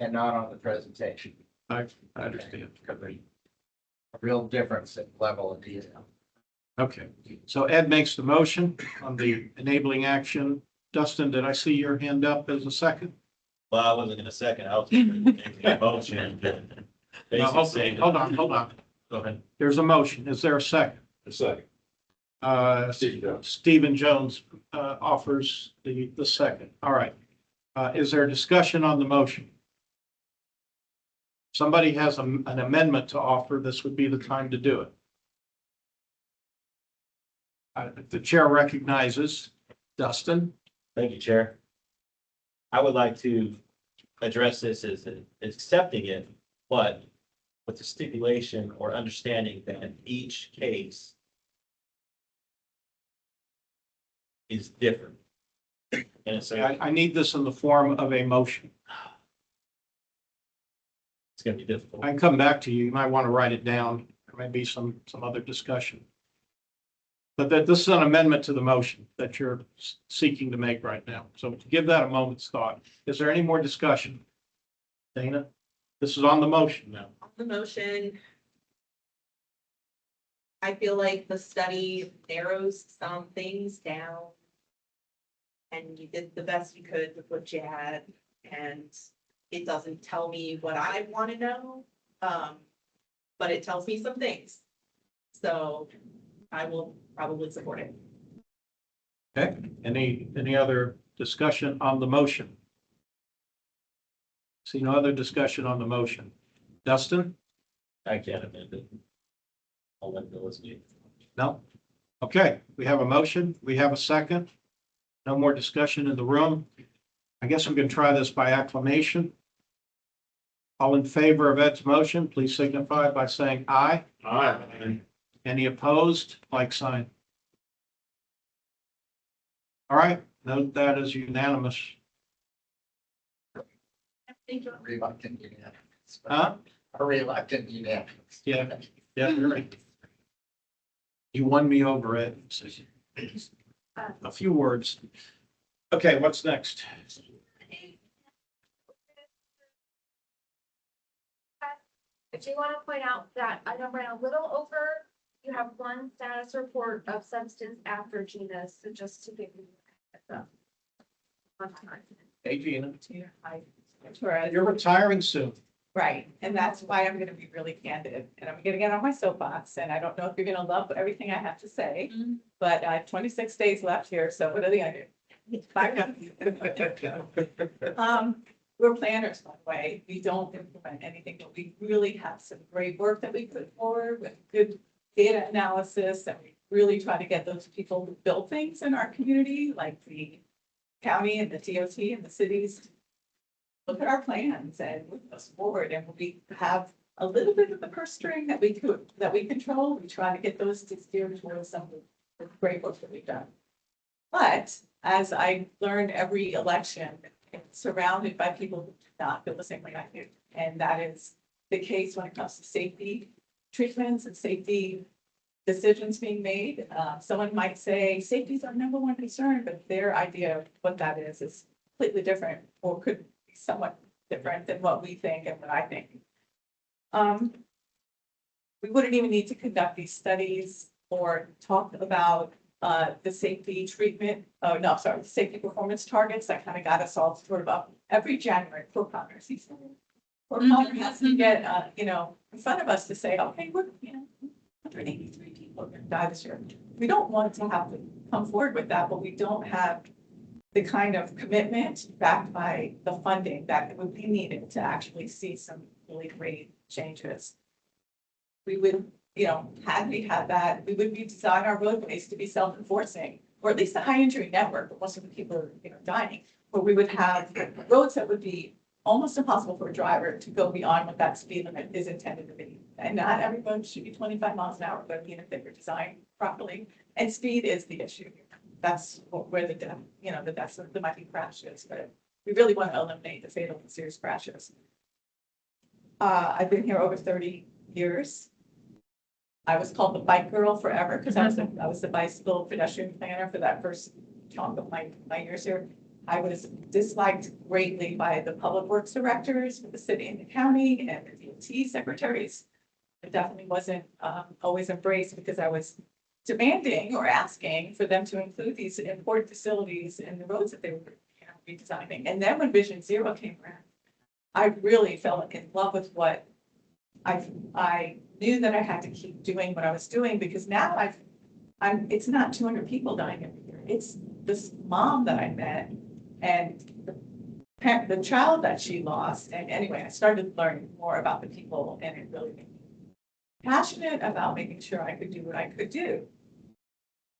and not on the presentation. I understand. A real difference in level of detail. Okay, so Ed makes the motion on the enabling action. Dustin, did I see your hand up as a second? Well, I wasn't gonna second, I was making a motion. No, Basically okay, saying. hold on. Go ahead. There's a motion. Is there a second? A second. Stephen Jones offers the second. All right. Is there a discussion on the motion? Somebody has an amendment to offer, this would be the time to do it. The chair recognizes Dustin. Thank you, Chair. I would like to address this as accepting it, but with the stipulation or understanding that each case is different. And so I need this in the form of a motion. it's gonna be difficult. I can come back to you. You might want to write it down. There may be some other discussion. But this is an amendment to the motion that you're seeking to make right now. So to give that a moment's thought, is there any more discussion? Dana, this is on the motion now. On the motion, I feel like the study narrows some things down. And you did the best you could with what you had, and it doesn't tell me what I want to know. But it tells me some things. So I will probably support it. Okay, any other discussion on the motion? See no other discussion on the motion. Dustin? I can't amend it. I'll let Bill speak. No? Okay, we have a motion. We have a second. No more discussion in the room. I guess I'm going to try this by acclamation. All in favor of Ed's motion, please signify by saying aye. Aye. Any opposed? Like sign. All right, note that is unanimous. Thank you. Reluctant unanimous. Huh? A reluctant unanimous. Yeah, you're right. You won me over, Ed. A few words. Okay, what's next? I do want to point out that I know ran a little over. You have one status report of substance after Gina's, so just to give you a heads up. One time. Hey, Gina. Whereas- You're retiring soon. Right, and that's why I'm gonna be really candid, and I'm gonna get on my soapbox, and I don't know if you're gonna love everything I have to say, but I have 26 days left here, so what are they gonna do? Back up. We're planners, by the way, we don't implement anything, but we really have some great work that we put forward with good data analysis, and we really try to get those people who build things in our community, like the county and the DOT and the cities, look at our plans and move us forward, and we have a little bit of the purse string that we control. We try to get those to steer towards some of the great work that we've done. But as I learned every election, it's surrounded by people who do not feel the same way I do. And that is the case when it comes to safety. treatments and safety decisions being made. Someone might say safety is our number one concern, but their idea of what that is completely different or could be somewhat different than what we think and what I think. We wouldn't even need to conduct these studies or talk about the safety treatment, the safety performance targets that kind of got us all sort of up every January for Congress. Or Congress to get, in front of us to say, okay, we're, 183 people are going to die this year. We don't want to have to come forward with that, but we don't have the kind of commitment backed by the funding that would be needed to actually see some really great changes. We would, had we had that, we would be designing our roadways to be self-enforcing, or at least a high injury network, but most of the people are, dying, where we would have roads that would be almost impossible for a driver to go beyond what that speed limit is intended to be. And not every road should be 25 miles an hour, but if they were designed properly, and speed is the issue. That's where the death, the deaths, there might be crashes, but we really want to eliminate the fatal and serious crashes. I've been here over 30 years. I was called the bike girl forever because I was the bicycle pedestrian planner for that first chunk of my years here. I was disliked greatly by the public works directors, the city and the county, and the DOT secretaries. It definitely wasn't always embraced because I was demanding or asking for them to include these important facilities in the roads that they were redesigning. And then when Vision Zero came around, I really fell in love with what I knew that I had to keep doing what I was doing, because now it's not 200 people dying every year. It's this mom that I met and the child that she lost. And anyway, I started learning more about the people, and it really made me passionate about making sure I could do what I could do.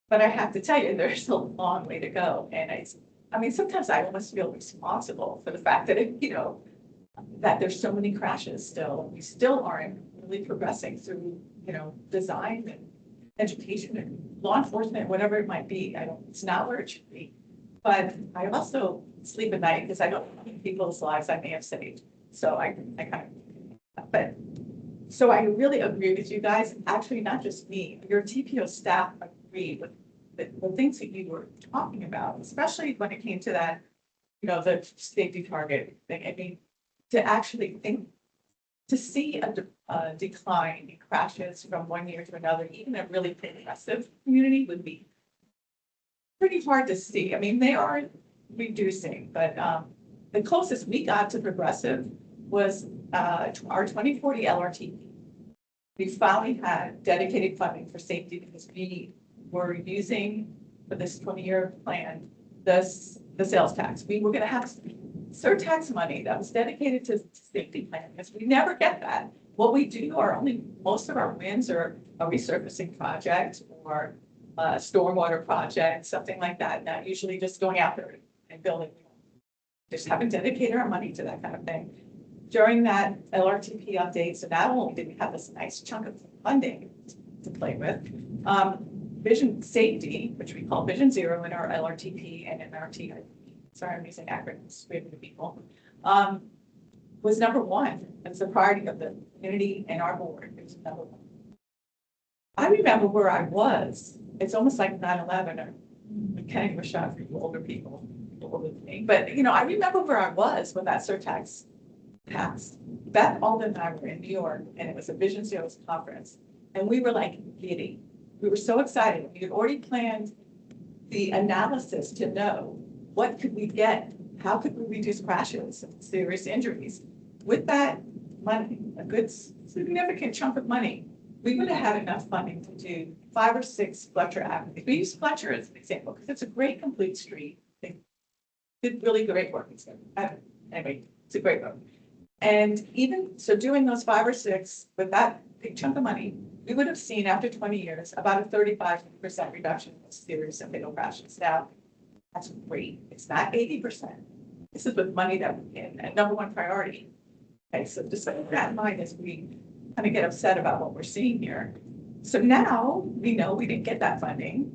But I have to tell you, there's a long way to go. And sometimes I almost feel responsible for the fact that that there's so many crashes still. We still aren't really progressing through, design and education and law enforcement, whatever it might be. It's not where it should be. But I also sleep at night because I don't know how many people's lives I may have saved. So I really agree with you guys. Actually, not just me, your TPO staff agreed with the things that you were talking about, especially when it came to that, the safety target thing. To actually think, to see a decline in crashes from one year to another, even a really progressive community, would be pretty hard to see. They are reducing, but the closest we got to progressive was our 2040 LRT. We finally had dedicated funding for safety because we were using, for this 20-year plan, the sales tax. We were going to have surtax money that was dedicated to safety plan, because we never get that. What we do are most of our wins are a resurfacing project or a stormwater project, something like that. Not usually just going out there and building. Just haven't dedicated our money to that kind of thing. During that LRTP update, so not only did we have this nice chunk of funding to play with, Vision Safety, which we call Vision Zero in our LRTP and in our TIP, sorry, I'm using acronyms, we have new people, was number one. It's a priority of the community and our board. It was number one. I remember where I was. It's almost like 9/11 or Kennedy was shot for you older people older than me. But I remember where I was when that surtax passed. Beth Alden and I were in New York, and it was a Vision Zero's conference, and we were like giddy. We were so excited. We had already planned the analysis to know what could we get, how could we reduce crashes and serious injuries. With that money, a good significant chunk of money, we would have had enough funding to do 5 or 6 Fletcher Avenues. We use Fletcher as an example because it's a great complete street. They did really great work. Anyway, it's a great road. And even so, doing those 5 or 6 with that big chunk of money, we would have seen after 20 years about a 35% reduction in serious and fatal crashes. Now, that's great. It's not 80%. This is with money that a number one priority. Okay, so just keep that in mind as we kind of get upset about what we're seeing here. So now we know we didn't get that funding,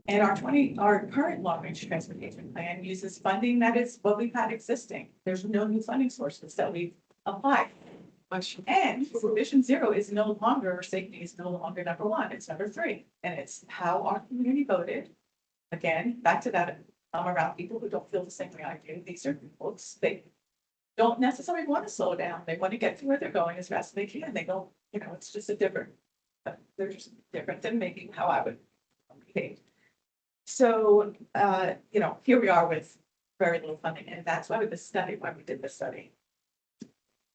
and our current long-range transportation plan uses funding that is what we've had existing. There's no new funding sources that we've applied. Question. And Vision Zero is no longer, safety is no longer number one, it's number three. And it's how our community voted. Again, back to that, I'm around people who don't feel the same way I do. These are folks, they don't necessarily want to slow down. They want to get to where they're going as fast as they can. They don't, it's just a different, they're just different than maybe how I would behave. So, here we are with very little funding, and that's why we did this study.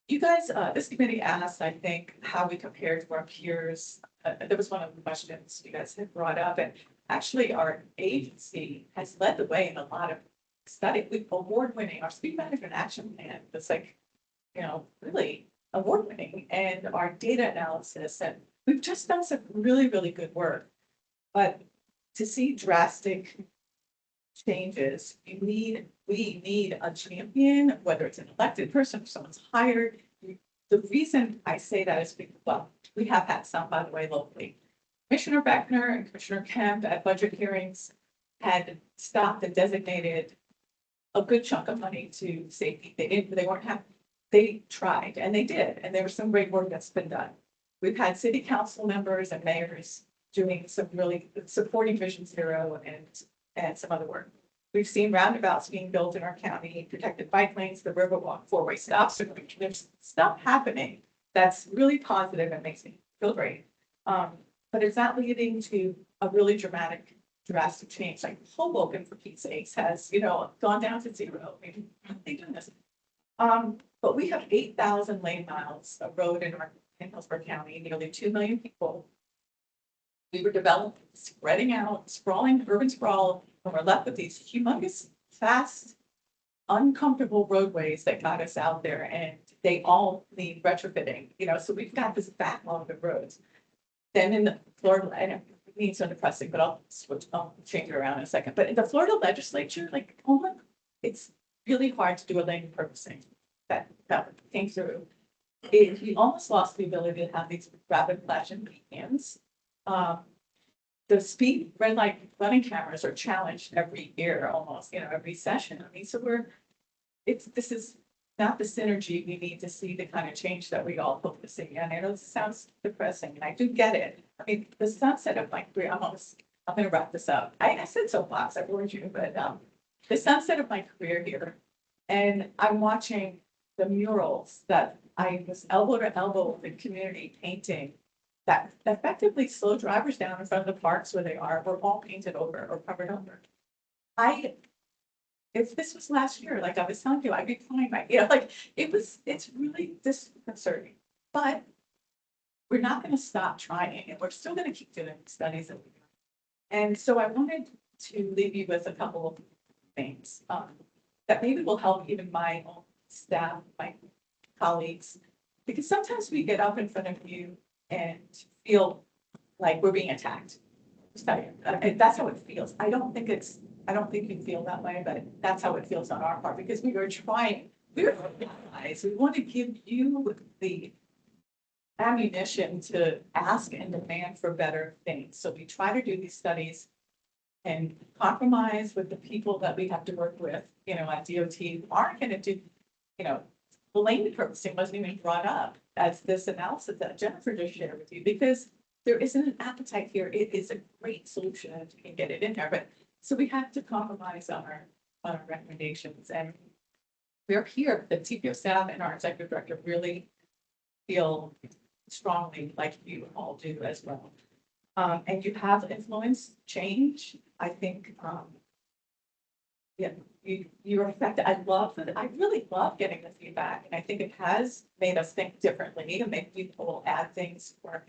You guys, this committee asked, I think, how we compare to our peers. There was one of the questions you guys had brought up, and actually our agency has led the way in a lot of study. We've award-winning, our speed management action plan was really award-winning, and our data analysis, and we've just done some really, really good work. But to see drastic changes, we need a champion, whether it's an elected person or someone's hired. The reason I say that is because, well, we have had some, by the way, locally. Commissioner Beckner and Commissioner Kemp at budget hearings had stopped and designated a good chunk of money to safety. They weren't happy. They tried and they did, and there was some great work that's been done. We've had city council members and mayors doing some really supporting Vision Zero and some other work. We've seen roundabouts being built in our county, protected bike lanes, the Riverwalk, four-way stops. There's stuff happening that's really positive and makes me feel great. But it's not leading to a really drastic change. Like Hoboken, for Pete's sakes, has, gone down to zero. I mean, how are they doing this? But we have 8,000 lane miles of road in Hillsborough County, nearly 2 million people. We were developing, spreading out, sprawling, urban sprawl, and we're left with these humongous, fast, uncomfortable roadways that got us out there, and they all need retrofitting, so we've got this backlog of roads. Then in the Florida, I don't mean so depressing, but I'll change it around in a second. But in the Florida legislature, it's really hard to do a lane repurposing that came through. We almost lost the ability to have these rapid flashing beacons. The speed red light running cameras are challenged every year, almost, every session. I mean, so this is not the synergy we need to see the kind of change that we all hope to see. And I know this sounds depressing, and I do get it. I mean, the sunset of my career, I'm going to wrap this up. I said soapbox, I warned you, but the sunset of my career here, and I'm watching the murals that I was elbow to elbow with the community painting that effectively slow drivers down in front of the parks where they are, were all painted over or covered over. If this was last year, like I was telling you, I'd be fine, it's really disconcerting, but we're not going to stop trying, and we're still going to keep doing studies. And so I wanted to leave you with a couple of things that maybe will help even my own staff, my colleagues, because sometimes we get up in front of you and feel like we're being attacked. And that's how it feels. I don't think you feel that way, but that's how it feels on our part, because we're allies. We want to give you the ammunition to ask and demand for better things. So we try to do these studies and compromise with the people that we have to work with, at DOT, who aren't going to do, the lane repurposing wasn't even brought up as this analysis that Jennifer just shared with you, because there isn't an appetite here. It is a great solution if you can get it in there, but so we have to compromise on our recommendations. And we're here, the TPO staff and our executive director really feel strongly like you all do as well. And you have influence change. I think, you're affected. I really love getting the feedback, and I think it has made us think differently and make people add things for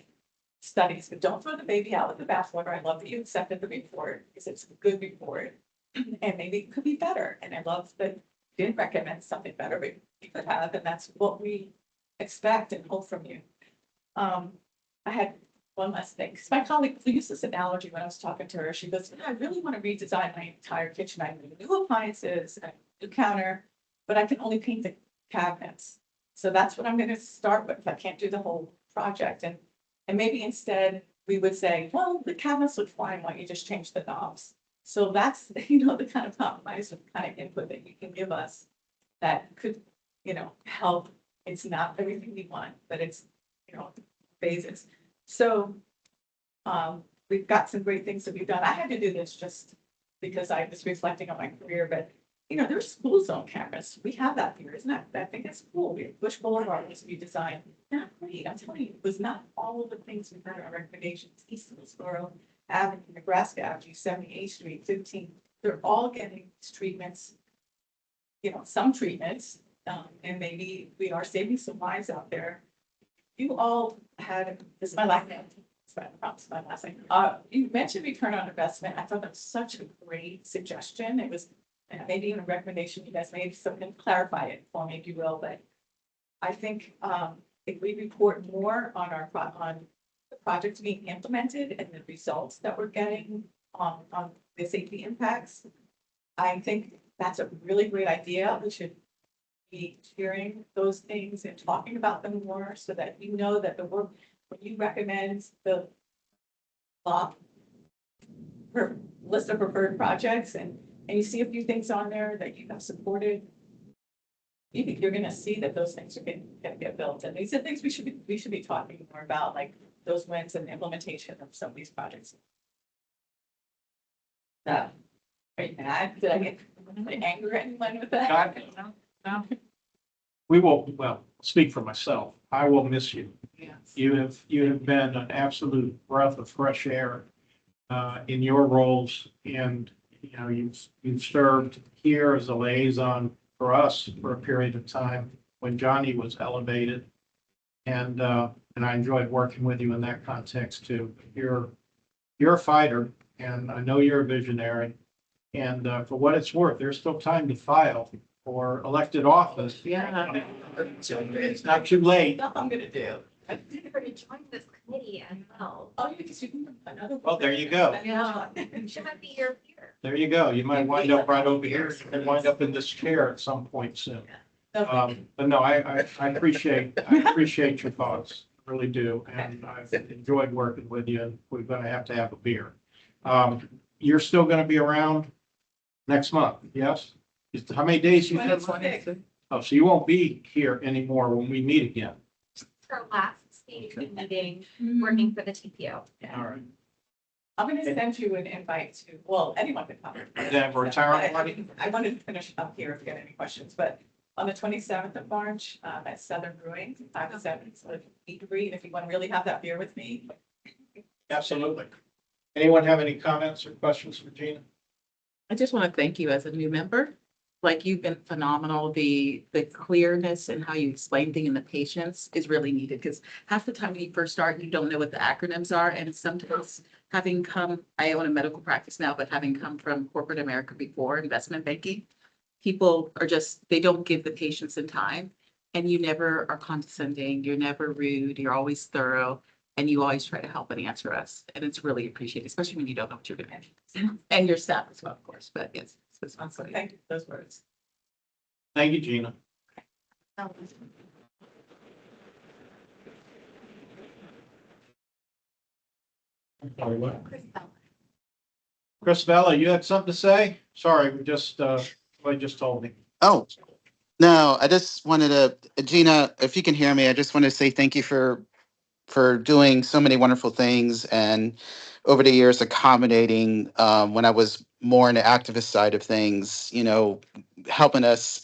studies, but don't throw the baby out with the bathwater. I love that you accepted the report because it's a good report, and maybe it could be better. And I love that you didn't recommend something better, but you could have, and that's what we expect and hope from you. I had one last thing, because my colleague used this analogy when I was talking to her. She goes, I really want to redesign my entire kitchen. I need new appliances, a new counter, but I can only paint the cabinets. So that's what I'm going to start with. I can't do the whole project. And maybe instead we would say, well, the cabinets look fine. Why don't you just change the knobs? So that's, the kind of compromise and kind of input that you can give us that could, help It's not everything we want, but it's, phases. So, we've got some great things that we've done. I had to do this just because I was reflecting on my career, but there's school zone cameras. We have that here, isn't that? I think that's cool. We have Bush Boulevard was redesigned. Not great. I'm telling you, it was not all of the things we had our recommendations. East Hillsborough Avenue, Nebraska Avenue, 78th Street, 15. They're all getting these treatments, some treatments, and maybe we are saving some lives out there. You all had, this is my last name. It's my last name. You mentioned return on investment. I thought that was such a great suggestion. It was maybe even a recommendation you guys made, so can clarify it for me if you will, but I think if we report more on on the projects being implemented and the results that we're getting on the safety impacts, I think that's a really great idea. We should be hearing those things and talking about them more so that that the work, when you recommend the list of preferred projects and you see a few things on there that you have supported, you're going to see that those things are going to get built. And these are things we should be talking more about, like those wins and implementation of some of these projects. Are you mad? Did I get anger at anyone with that? No. We will, well, speak for myself. I will miss you. Yes. You have been an absolute breath of fresh air in your roles, and you've served here as a liaison for us for a period of time when Johnny was elevated, and I enjoyed working with you in that context too. You're a fighter, and I know you're a visionary. And for what it's worth, there's still time to file for elected office. Yeah. It's not too late. That's what I'm gonna do. I didn't already join this committee as well. Oh, because you can another. Well, there you go. Yeah. You should have the year here. There you go. You might wind up right over here and wind up in this chair at some point soon. But no, I appreciate your thoughts, I really do. And I've enjoyed working with you, and we're gonna have to have a beer. You're still gonna be around next month, yes? How many days you said? Oh, so you won't be here anymore when we meet again. Our last stage meeting, working for the TPO. All right. I'm gonna send you an invite to, well, anyone can come. Then retirement party? I wanted to finish up here if you got any questions, but on the 27th of March, at Southern Brewing, 5 to 7, so if you need to read, if you want to really have that beer with me. Absolutely. Anyone have any comments or questions for Gina? I just want to thank you as a new member. Like, you've been phenomenal. The clearness and how you explain things and the patience is really needed, because half the time when you first start, you don't know what the acronyms are. And sometimes I own a medical practice now, but having come from corporate America before, investment banking, people they don't give the patience and time. And you never are condescending. You're never rude. You're always thorough. And you always try to help and answer us. And it's really appreciated, especially when you don't know what you're going to do. And your staff as well, of course. But yes, it's fun. So thank you for those words. Thank you, Gina. Sorry, what? Chris Bella, you had something to say? Sorry, we just, I just told me. Oh, no, I just wanted to, Gina, if you can hear me, I just want to say thank you for doing so many wonderful things, and over the years accommodating when I was more in the activist side of things, helping us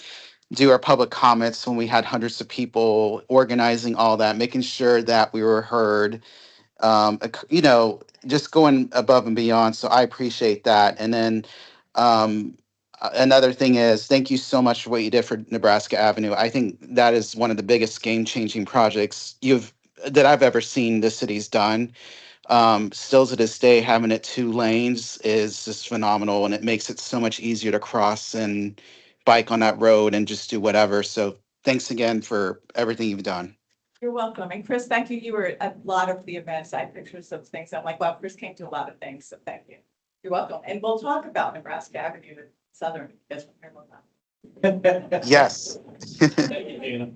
do our public comments when we had hundreds of people, organizing all that, making sure that we were heard, just going above and beyond. So I appreciate that. And then another thing is, thank you so much for what you did for Nebraska Avenue. I think that is one of the biggest game-changing projects that I've ever seen the city's done. Still to this day, having it 2 lanes is just phenomenal, and it makes it so much easier to cross and bike on that road and just do whatever. So thanks again for everything you've done. You're welcome. And Chris, thank you. You were at a lot of the events. I had pictures of things. I'm like, wow, Chris came to a lot of things. So thank you. You're welcome. And we'll talk about Nebraska Avenue and Southern. Yes, Yes. Thank you, Gina.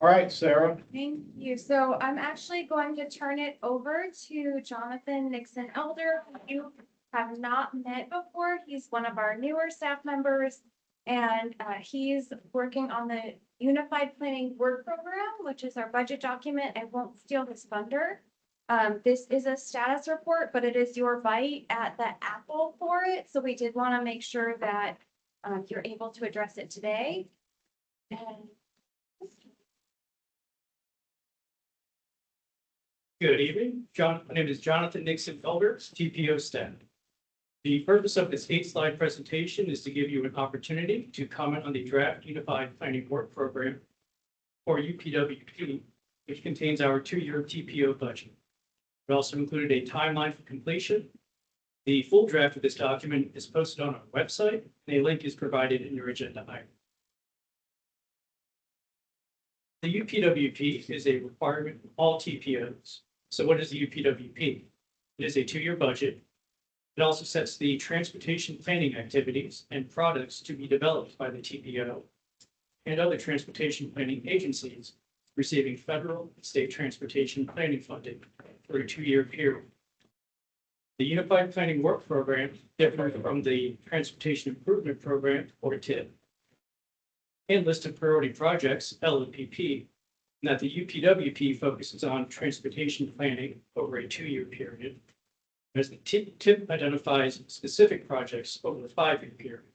All right, Sarah. Thank you. So I'm actually going to turn it over to Jonathan Nixon Elder, who you have not met before. He's one of our newer staff members, And he's working on the Unified Planning Work Program, which is our budget document. I won't steal his thunder. This is a status report, but it is your bite at the apple for it. So we did want to make sure that you're able to address it today. And Good evening, my name is Jonathan Nixon Elders, TPO staff. The purpose of this 8-slide presentation is to give you an opportunity to comment on the draft Unified Planning Work Program, or UPWP, which contains our 2-year TPO budget. It also included a timeline for completion. The full draft of this document is posted on our website, and a link is provided in your agenda item. The UPWP is a requirement for all TPOs. So what is the UPWP? It is a 2-year budget. It also sets the transportation planning activities and products to be developed by the TPO and other transportation planning agencies receiving federal and state transportation planning funding for a 2-year period. The Unified Planning Work Program differs from the Transportation Improvement Program, or TIP, and List of Priority Projects, LOPP, and that the UPWP focuses on transportation planning over a 2-year period, as the TIP identifies specific projects over the 5-year period.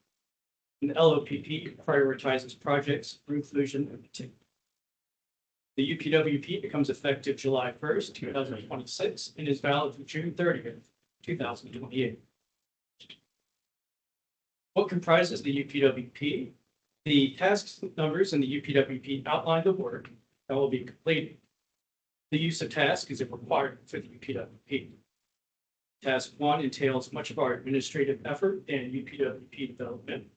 And the LOPP prioritizes projects for inclusion in the TIP. The UPWP becomes effective July 1st, 2026, and is valid through June 30th, 2028. What comprises the UPWP? The task numbers in the UPWP outline the work that will be completed. The use of task is a requirement for the UPWP. Task 1 entails much of our administrative effort and UPWP development.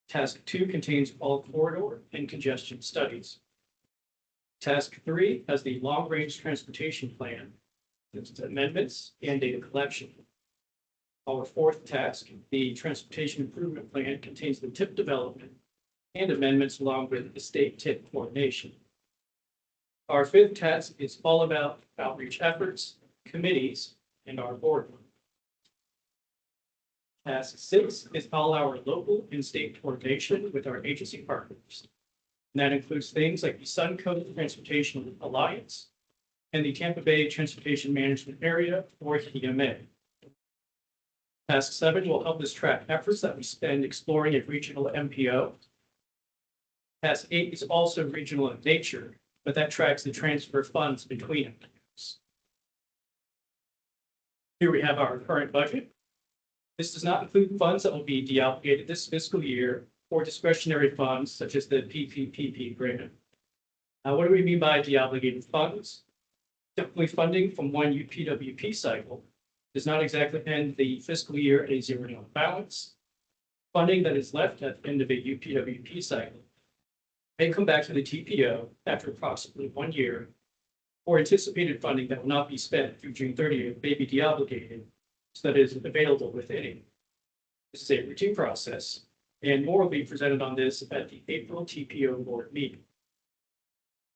Task 2 contains all corridor and congestion studies. Task 3 has the long-range transportation plan, its amendments, and data collection. Our 4th task, the transportation improvement plan, contains the TIP development and amendments along with the state TIP coordination. Our 5th task is all about outreach efforts, committees, and our board. Task 6 is all our local and state coordination with our agency partners. And that includes things like the Suncoast Transportation Alliance and the Tampa Bay Transportation Management Area, or TMA. Task 7 will help us track efforts that we spend exploring a regional MPO. Task 8 is also regional in nature, but that tracks the transfer of funds between MPOs. Here we have our current budget. This does not include funds that will be deobligated this fiscal year or discretionary funds such as the PPPP grant. Now, what do we mean by deobligated funds? Typically, funding from one UPWP cycle does not exactly end the fiscal year at a zero balance. Funding that is left at the end of a UPWP cycle may come back to the TPO after approximately 1 year, or anticipated funding that will not be spent through June 30th may be deobligated so that it is available within it. This is a routine process, and more will be presented on this at the April TPO board meeting.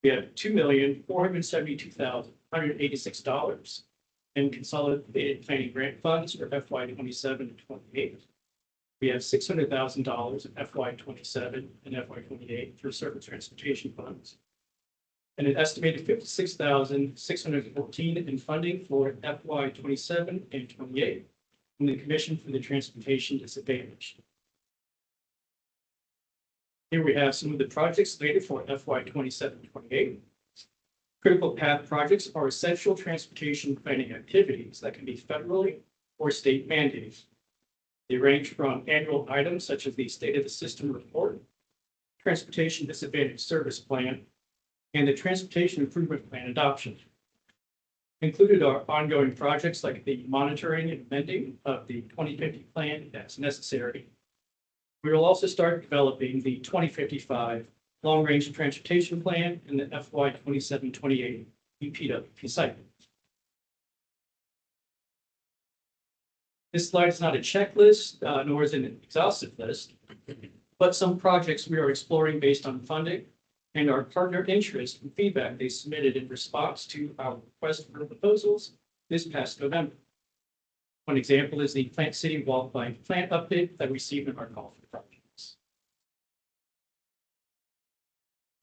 We have $2,472,186 in consolidated planning grant funds for FY 27 and 28. We have $600,000 in FY 27 and FY 28 for certain transportation funds, and an estimated $56,614 in funding for FY 27 and 28 from the Commission for the Transportation Disadvantaged. Here we have some of the projects slated for FY 27-28. Critical path projects are essential transportation planning activities that can be federally or state mandated. They range from annual items such as the State of the System Report, Transportation Disadvantaged Service Plan, and the Transportation Improvement Plan adoption. Included are ongoing projects like the monitoring and amending of the 2050 plan as necessary. We will also start developing the 2055 Long-Range Transportation Plan and the FY 27-28 UPWP cycle. This slide is not a checklist, nor is it an exhaustive list, but some projects we are exploring based on funding and our partner interest and feedback they submitted in response to our request for proposals this past November. One example is the Plant City Walk Bike Plant update that we received in our call for projects.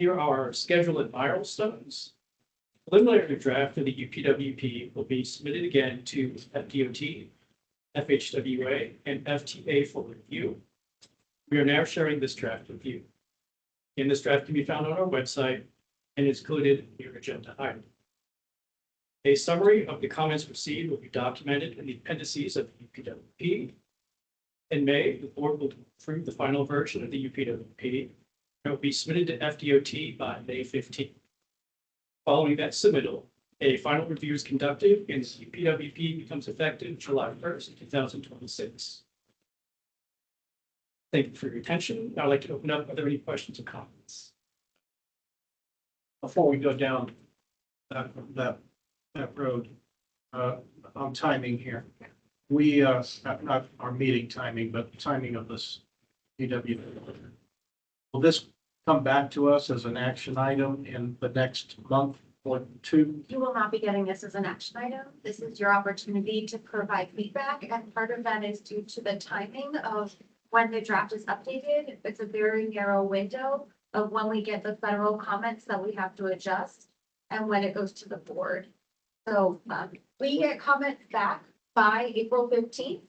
Here are our schedule and milestones. Preliminary draft of the UPWP will be submitted again to FDOT, FHWA, and FTA for review. We are now sharing this draft with you. And this draft can be found on our website and is included in your agenda item. A summary of the comments received will be documented in the appendices of the UPWP. In May, the board will approve the final version of the UPWP. It will be submitted to FDOT by May 15th. Following that submittal, a final review is conducted and the UPWP becomes effective July 1st, 2026. Thank you for your attention. I'd like to open up. Are there any questions or comments? Before we go down that road, on timing here, we, not our meeting timing, but timing of this UW. Will this come back to us as an action item in the next month or two? You will not be getting this as an action item. This is your opportunity to provide feedback, and part of that is due to the timing of when the draft is updated. It's a very narrow window of when we get the federal comments that we have to adjust and when it goes to the board. So we get comments back by April 15th.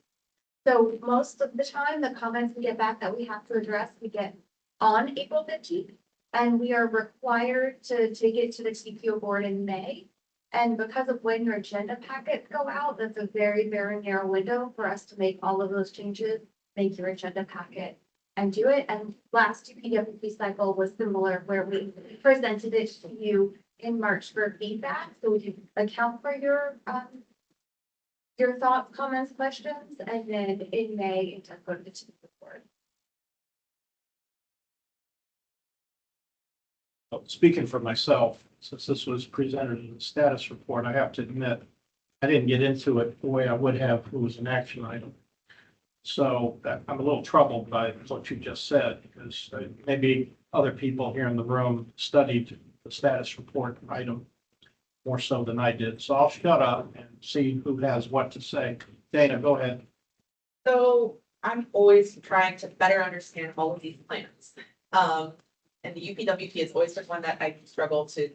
So most of the time, the comments we get back that we have to address, we get on April 15th. And we are required to take it to the TPO board in May. And because of when your agenda packets go out, that's a very, very narrow window for us to make all of those changes, make your agenda packet and do it. And last UPWP cycle was similar, where we presented it to you in March for feedback. So we can account for your thoughts, comments, questions, and then in May, it does go to the TPO board. Speaking for myself, since this was presented in the status report, I have to admit, I didn't get into it the way I would have if it was an action item. So I'm a little troubled by what you just said, because maybe other people here in the room studied the status report item more so than I did. So I'll shut up and see who has what to say. Dana, go ahead. So I'm always trying to better understand all of these plans. And the UPWP is always the one that I struggle to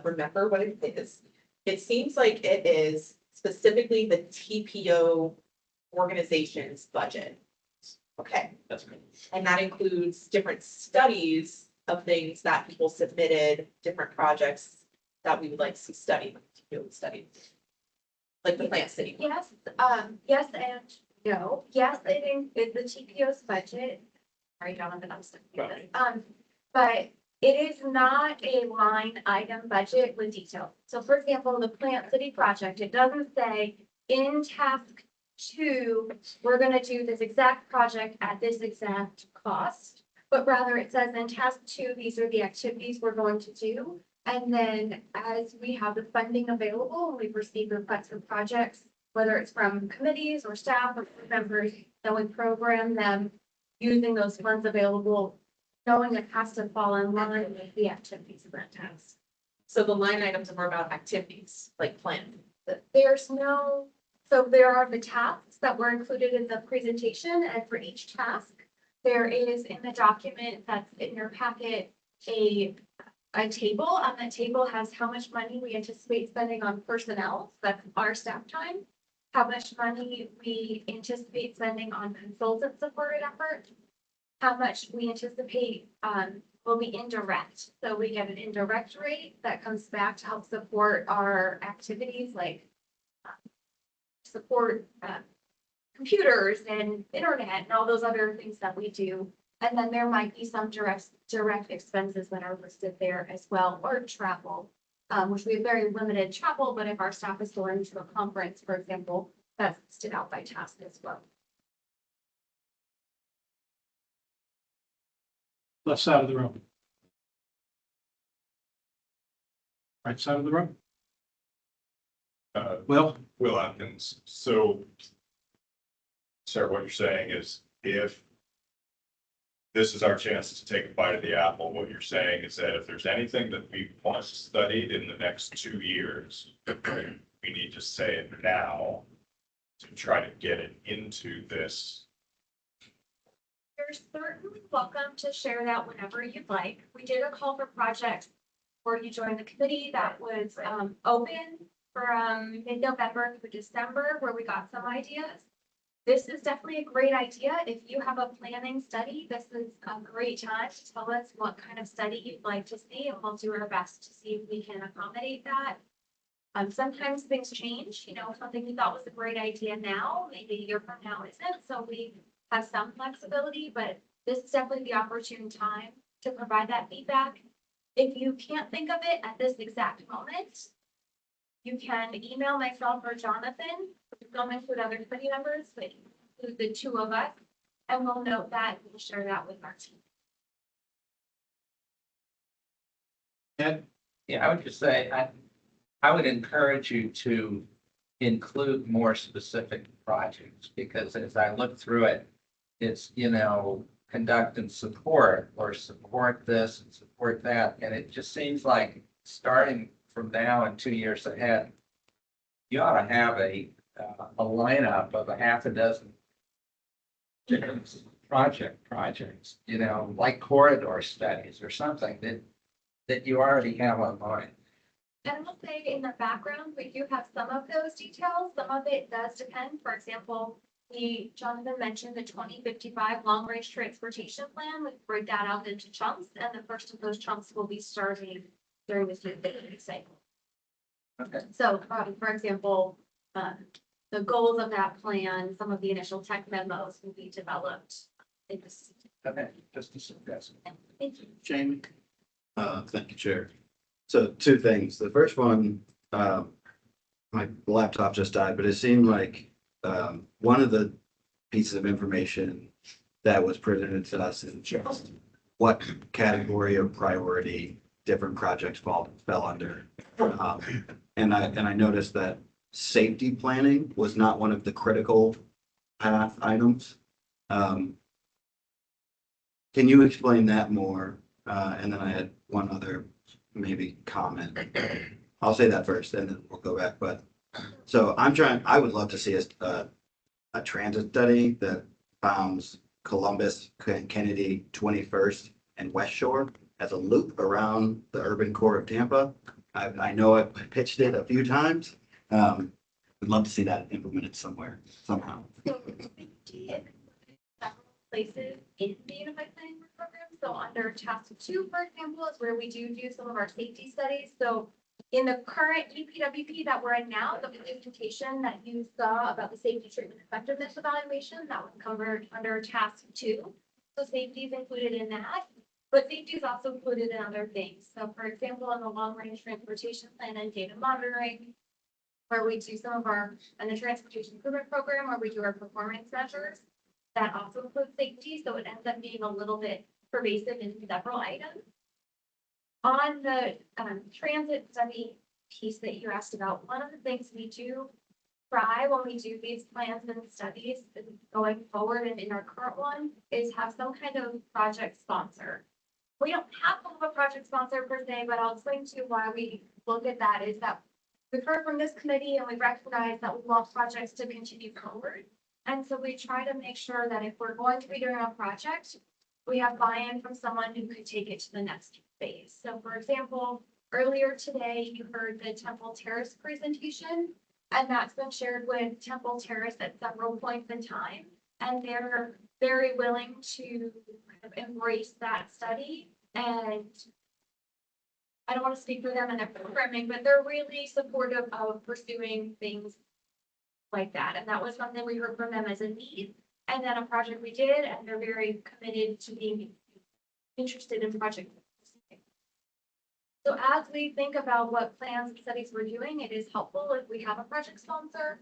remember what it is. It seems like it is specifically the TPO organization's budget. Okay. That's good. And that includes different studies of things that people submitted, different projects that we would like to see studied, TPO studied. Like the plant city. Yes, yes and no. Yes, it is the TPO's budget. Sorry, Jonathan, I'm stuck with this. But it is not a line item budget with detail. So for example, the Plant City project, it doesn't say in task 2, we're gonna do this exact project at this exact cost. But rather it says in task 2, these are the activities we're going to do. And then as we have the funding available, we've received requests for projects, whether it's from committees or staff or members, then we program them using those funds available, knowing it has to fall in line with the activities of that task. So the line items are more about activities, like plan. There's no, so there are the tasks that were included in the presentation, and for each task, there is in the document that's in your packet, a table. And that table has how much money we anticipate spending on personnel, that's our staff time, how much money we anticipate spending on consultant supported effort, how much we anticipate will be indirect. So we get an indirect rate that comes back to help support our activities, like support computers and internet and all those other things that we do. And then there might be some direct expenses that are listed there as well, or travel, which we have very limited travel, but if our staff is going to a conference, for example, that's listed out by task as well. Left side of the room. Right side of the room. Will Atkins. So, Sarah, what you're saying is if this is our chance to take a bite of the apple, what you're saying is that if there's anything that we want studied in the next 2 years, we need to say it now to try to get it into this You're certainly welcome to share that whenever you'd like. We did a call for projects before you joined the committee that was open from mid-November through December, where we got some ideas. This is definitely a great idea. If you have a planning study, this is a great time to tell us what kind of study you'd like to see, and we'll do our best to see if we can accommodate that. Sometimes things change, you know, something you thought was a great idea now, maybe a year from now isn't, so we have some flexibility, but this is definitely the opportune time to provide that feedback. If you can't think of it at this exact moment, you can email myself or Jonathan, don't include other committee members, but include the two of us, and we'll note that, and we'll share that with our team. Ed? Yeah, I would just say, I would encourage you to include more specific projects, because as I look through it, it's, you know, conduct and support, or support this and support that. And it just seems like starting from now and 2 years ahead, you ought to have a lineup of a half a dozen different projects, you know, like corridor studies or something that you already have on mind. And I'll say in the background, we do have some of those details. Some of it does depend. For example, Jonathan mentioned the 2055 long-range transportation plan. We break that out into chunks, and the first of those chunks will be starting during this cycle. Okay. So, for example, the goals of that plan, some of the initial tech memos will be developed in this. Okay, just a suggestion. Thank you. Jamie? Thank you, Chair. So two things. The first one, my laptop just died, but it seemed like one of the pieces of information that was presented to us is just what category of priority different projects fell under. And I noticed that safety planning was not one of the critical path items. Can you explain that more? And then I had one other maybe comment. I'll say that first and then we'll go back. But so I would love to see a transit study that bounds Columbus, Kennedy, 21st and West Shore as a loop around the urban core of Tampa. I know I've pitched it a few times. Would love to see that implemented somewhere, somehow. So we did several places in the Unified Planning Program. So under task 2, for example, is where we do some of our safety studies. So in the current EPWP that we're in now, the implementation that you saw about the safety treatment effectiveness evaluation, that was covered under task 2. So safety is included in that. But safety is also included in other things. So for example, in the long-range transportation plan and data monitoring, where we do some of our, and the transportation improvement program, where we do our performance measures, that also includes safety. So it ends up being a little bit pervasive in several items. On the transit study piece that you asked about, one of the things we do try when we do these plans and studies going forward and in our current one is have some kind of project sponsor. We don't have to have a project sponsor per se, but I'll explain to you why we look at that is that we've heard from this committee and we recognize that we want projects to continue forward. And so we try to make sure that if we're going to be doing a project, we have buy-in from someone who could take it to the next phase. So for example, earlier today, you heard the Temple Terrace presentation, and that's been shared with Temple Terrace at several points in time. And they're very willing to kind of embrace that study. And I don't want to speak for them and their programming, but they're really supportive of pursuing things like that. And that was something we heard from them as a need. And then a project we did, and they're very committed to being interested in project. So as we think about what plans and studies we're doing, it is helpful if we have a project sponsor.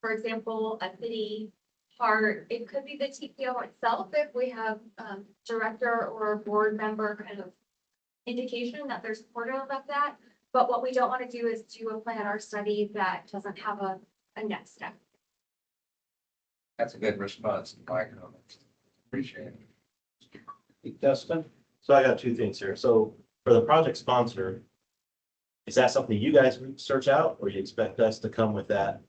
For example, a city part, it could be the TPO itself if we have director or a board member kind of indication that they're supportive of that. But what we don't want to do is do a plan or study that doesn't have a next step. That's a good response to my comments. Appreciate it. Dustin? So I got two things here. So for the project sponsor, is that something you guys search out or you expect us to come with that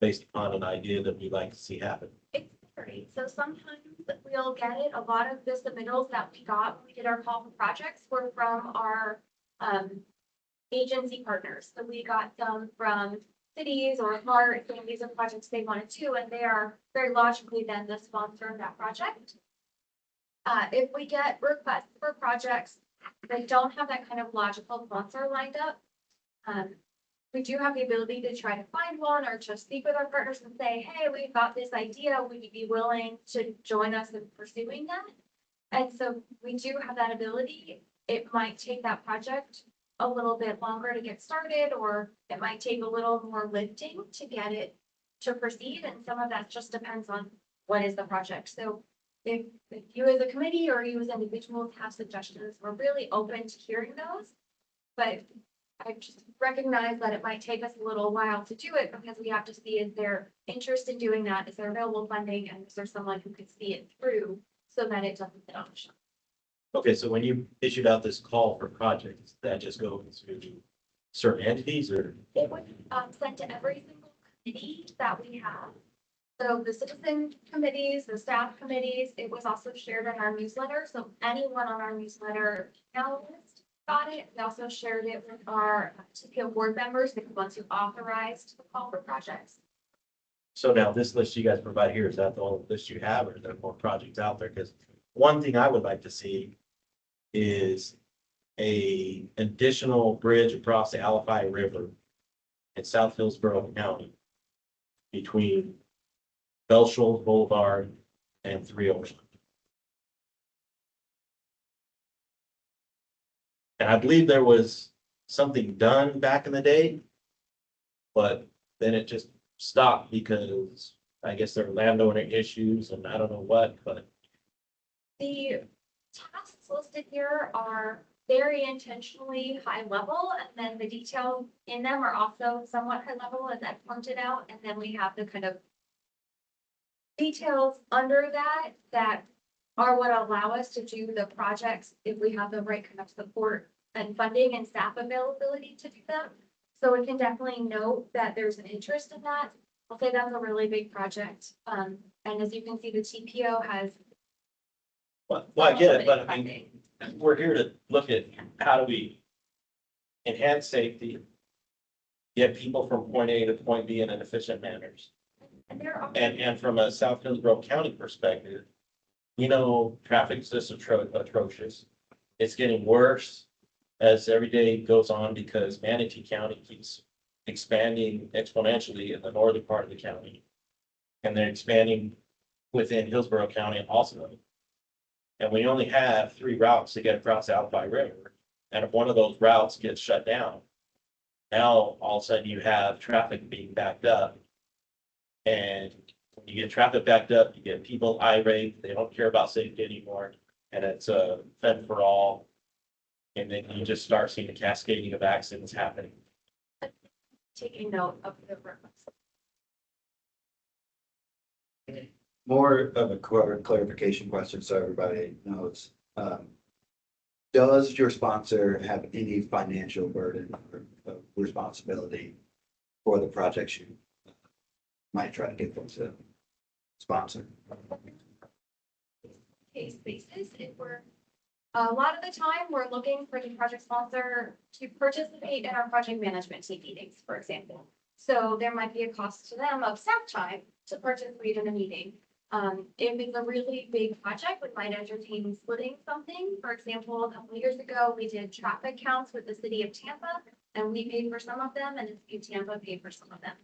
based upon an idea that we'd like to see happen? It's Great. So sometimes we'll get it. A lot of the submittals that we got when we did our call for projects were from our agency partners. So we got them from cities or large these are projects they wanted to, and they are very logically then the sponsor of that project. If we get requests for projects that don't have that kind of logical sponsor lined up, we do have the ability to try to find one or just speak with our partners and say, hey, we've got this idea. Would you be willing to join us in pursuing that? And so we do have that ability. It might take that project a little bit longer to get started, or it might take a little more lifting to get it to proceed. And some of that just depends on what is the project. So if you as a committee or you as individuals have suggestions, we're really open to hearing those. But I just recognize that it might take us a little while to do it because we have to see is there interest in doing that? Is there available funding? And is there someone who could see it through so that it doesn't sit on the shelf? Okay, so when you issued out this call for projects, that just goes to certain entities or? It would send to every single committee that we have. So the citizen committees, the staff committees, it was also shared in our newsletter. So anyone on our newsletter email list got it. We also shared it with our TPO board members, the ones who authorized the call for projects. So now this list you guys provide here, is that the only list you have, or are there more projects out there? Because one thing I would like to see is a additional bridge across the Alafai River in South Hillsborough County between Bell Shoals Boulevard and 301. And I believe there was something done back in the day, but then it just stopped because I guess there were landowner issues and I don't know what, but. The tasks listed here are very intentionally high level, and then the detail in them are also somewhat high level, as I pointed out. And then we have the kind of details under that that are what allow us to do the projects if we have the right kind of support and funding and staff availability to do them. So we can definitely note that there's an interest in that. I'll say that's a really big project. And as you can see, the TPO has. Well, I get it, but I mean, we're here to look at how do we enhance safety, get people from point A to point B in an efficient manner. And from a South Hillsborough County perspective, we know traffic is just atrocious. It's getting worse as every day goes on because Manatee County keeps expanding exponentially in the northern part of the county. And they're expanding within Hillsborough County also. And we only have 3 routes to get across the Alafai River. And if one of those routes gets shut down, now all of a sudden you have traffic being backed up. And when you get traffic backed up, you get people irate, they don't care about safety anymore. And it's a fed for all. And then you just start seeing the cascading of accidents happening. Taking note of the reference. More of a clarification question so everybody knows. Does your sponsor have any financial burden or responsibility for the projects you might try to get them to sponsor? Case basis, if we're, a lot of the time, we're looking for the project sponsor to participate in our project management team meetings, for example. So there might be a cost to them of staff time to participate in a meeting. If it's a really big project, we might entertain splitting something. For example, a couple of years ago, we did traffic counts with the city of Tampa, and we paid for some of them, and the city of Tampa paid for some of them.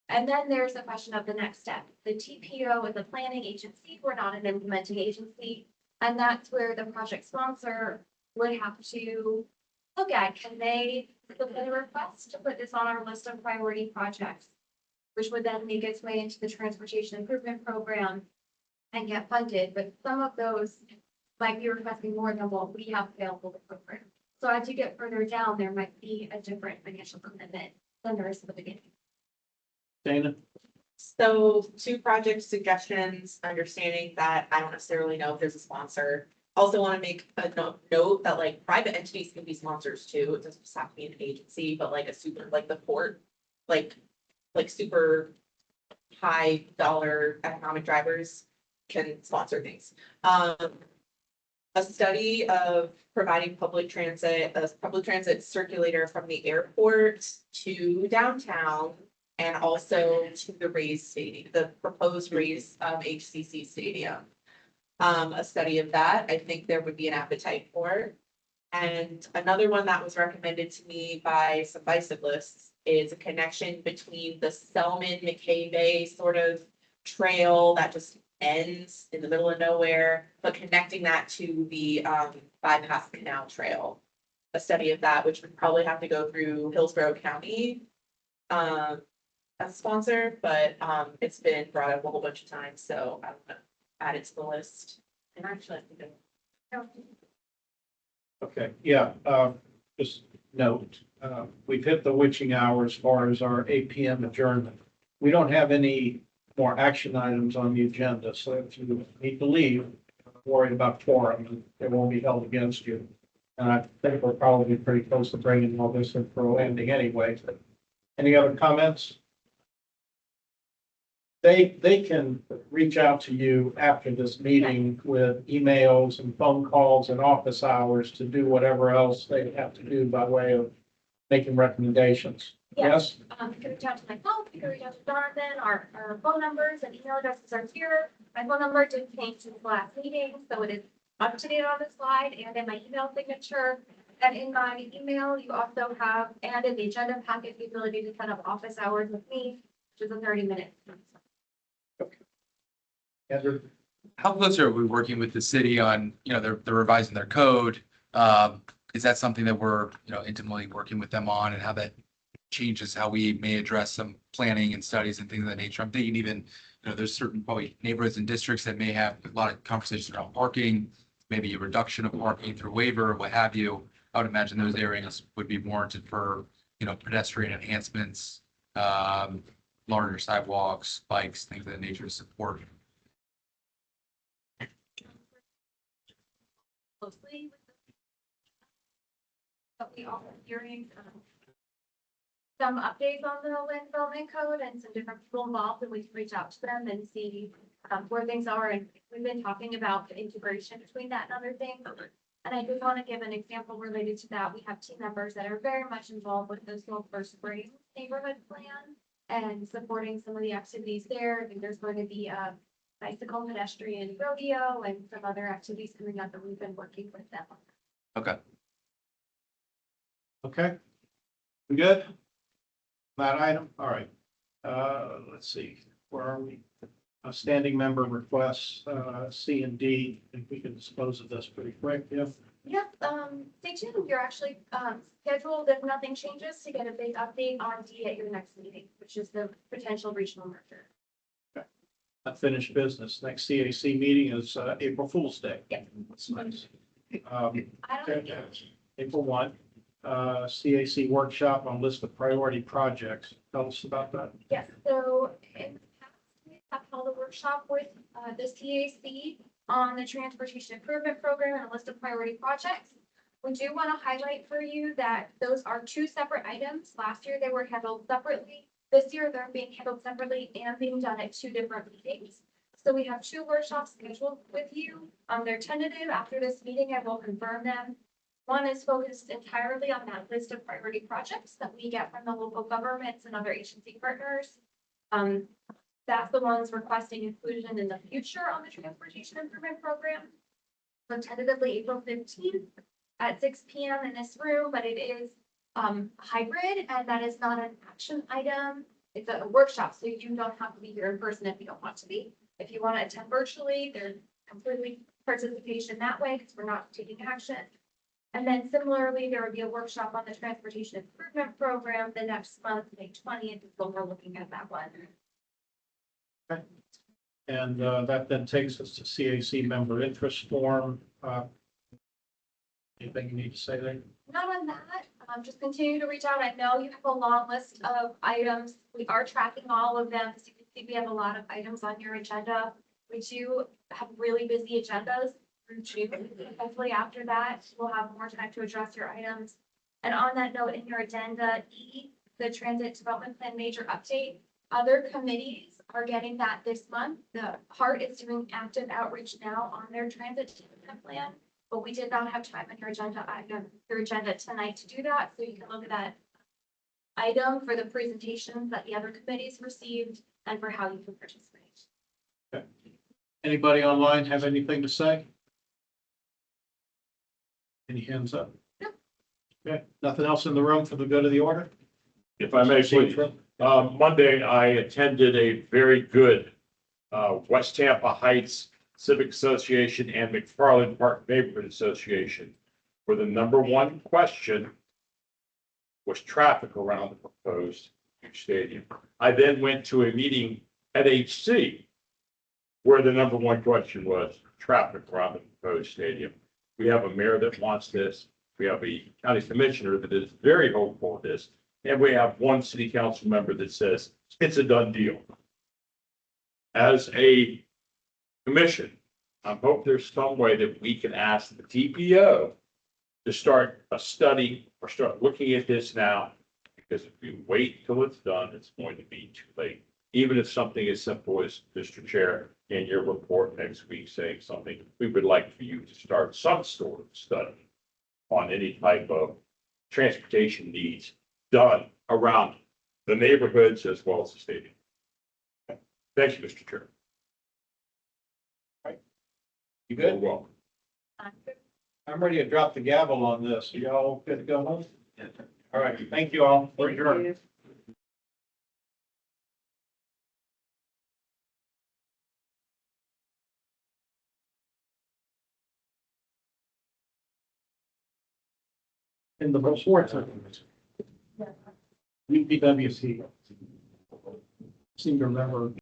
And then there's the question of the next step. The TPO is a planning agency. We're not an implementing agency. And that's where the project sponsor would have to look at, can they submit a request to put this on our list of priority projects, which would then make its way into the transportation improvement program and get funded. But some of those might be requesting more than what we have available to program. So as you get further down, there might be a different financial commitment than there is at the beginning. Dana? So 2 project suggestions, understanding that I don't necessarily know if there's a sponsor. Also want to make a note that like private entities can be sponsors too. It doesn't just have to be an agency, but like a super, like the port, like super high dollar economic drivers can sponsor things. A study of providing public transit, a public transit circulator from the airport to downtown and also to the Rays Stadium, the proposed Rays HCC Stadium. A study of that, I think there would be an appetite for. And another one that was recommended to me by some bicyclists is a connection between the Selman McKay Bay sort of trail that just ends in the middle of nowhere, but connecting that to the bypass canal trail. A study of that, which would probably have to go through Hillsborough County as a sponsor, but it's been brought up a whole bunch of times, so I'm gonna add it to the list. And actually, I think Okay, yeah, just note, we've hit the witching hour as far as our 8 PM adjournment. We don't have any more action items on the agenda, so if you need to leave, worry about quorum, and it won't be held against you. And I think we're probably pretty close to bringing all this in for a landing anyway. Any other comments? They can reach out to you after this meeting with emails and phone calls and office hours to do whatever else they have to do by way of making recommendations. Yes? You can reach out to myself, you can reach out to Jonathan, our phone numbers and email addresses are here. My phone number did change since the last meeting, so it is up to date on the slide and in my email signature. And in my email, you also have, and in the agenda packet, the ability to set up office hours with me, which is a 30-minute. Andrew? How close are we working with the city on, they're revising their code? Is that something that we're, intimately working with them on, and how that changes how we may address some planning and studies and things of that nature? I'm thinking even, there's certain probably neighborhoods and districts that may have a lot of conversations around parking, maybe a reduction of parking through waiver, what have you. I would imagine those areas would be warranted for, pedestrian enhancements, larger sidewalks, bikes, things of that nature to support. Closely with but we are hearing some updates on the land development code and some different people involved, and we can reach out to them and see where things are. And we've been talking about the integration between that and other things. And I just want to give an example related to that. We have team members that are very much involved with the Sulphur Springs neighborhood plan and supporting some of the activities there. I think there's going to be a bicycle pedestrian rodeo and some other activities coming up that we've been working with them on. Okay. Okay. We good? That item? All right. Let's see, where are we? Standing member requests, C and D, if we can dispose of this pretty quick, yeah. Yep, stay tuned. You're actually scheduled, if nothing changes, to get a big update on D at your next meeting, which is the potential regional merger. Unfinished business. Next CAC meeting is April Fool's Day. Yeah. That's nice. I don't know. April 1, CAC workshop on list of priority projects. Tell us about that. Yes, so in the past, we have held a workshop with the CAC on the transportation improvement program and a list of priority projects. We do want to highlight for you that those are two separate items. Last year, they were handled separately. This year, they're being handled separately and being done at two different meetings. So we have two workshops scheduled with you. They're tentative. After this meeting, I will confirm them. One is focused entirely on that list of priority projects that we get from the local governments and other agency partners. That's the ones requesting inclusion in the future on the transportation improvement program. So tentatively April 15th at 6 PM in this room, but it is hybrid, and that is not an action item. It's a workshop, so you don't have to be here in person if you don't want to be. If you want to attend virtually, there's completely participation that way because we're not taking action. And then similarly, there would be a workshop on the transportation improvement program the next month, May 20th, is when we're looking at that one. Okay. And that then takes us to CAC member interest form. Anything you need to say there? Not on that, just continue to reach out. I know you have a long list of items. We are tracking all of them. As you can see, we have a lot of items on your agenda. We do have really busy agendas through June. Hopefully after that, we'll have more time to address your items. And on that note, in your agenda E, the transit development plan major update, Other committees are getting that this month. The Heart is doing active outreach now on their transit management plan, but we did not have time on your agenda tonight to do that, so you can look at that item for the presentations that the other committees received and for how you can participate. Anybody online have anything to say? Any hands up? Okay, nothing else in the room for the good of the order? If I may, please. Monday, I attended a very good West Tampa Heights Civic Association and McFarland Park Neighborhood Association, where the number one question was traffic around the proposed new stadium. I then went to a meeting at HC where the number one question was traffic around the proposed stadium. We have a mayor that wants this. We have a county commissioner that is very hopeful of this. And we have one city council member that says it's a done deal. As a commission, I hope there's some way that we can ask the TPO to start a study or start looking at this now, because if we wait till it's done, it's going to be too late. Even if something as simple as, Mr. Chair, in your report next week saying something, we would like for you to start some sort of study on any type of transportation needs done around the neighborhoods as well as the stadium. Thank you, Mr. Chair. You good? You're welcome. I'm ready to drop the gavel on this. You all good to go home? All right, thank you all for your. In the report. UPWC. Seem to remember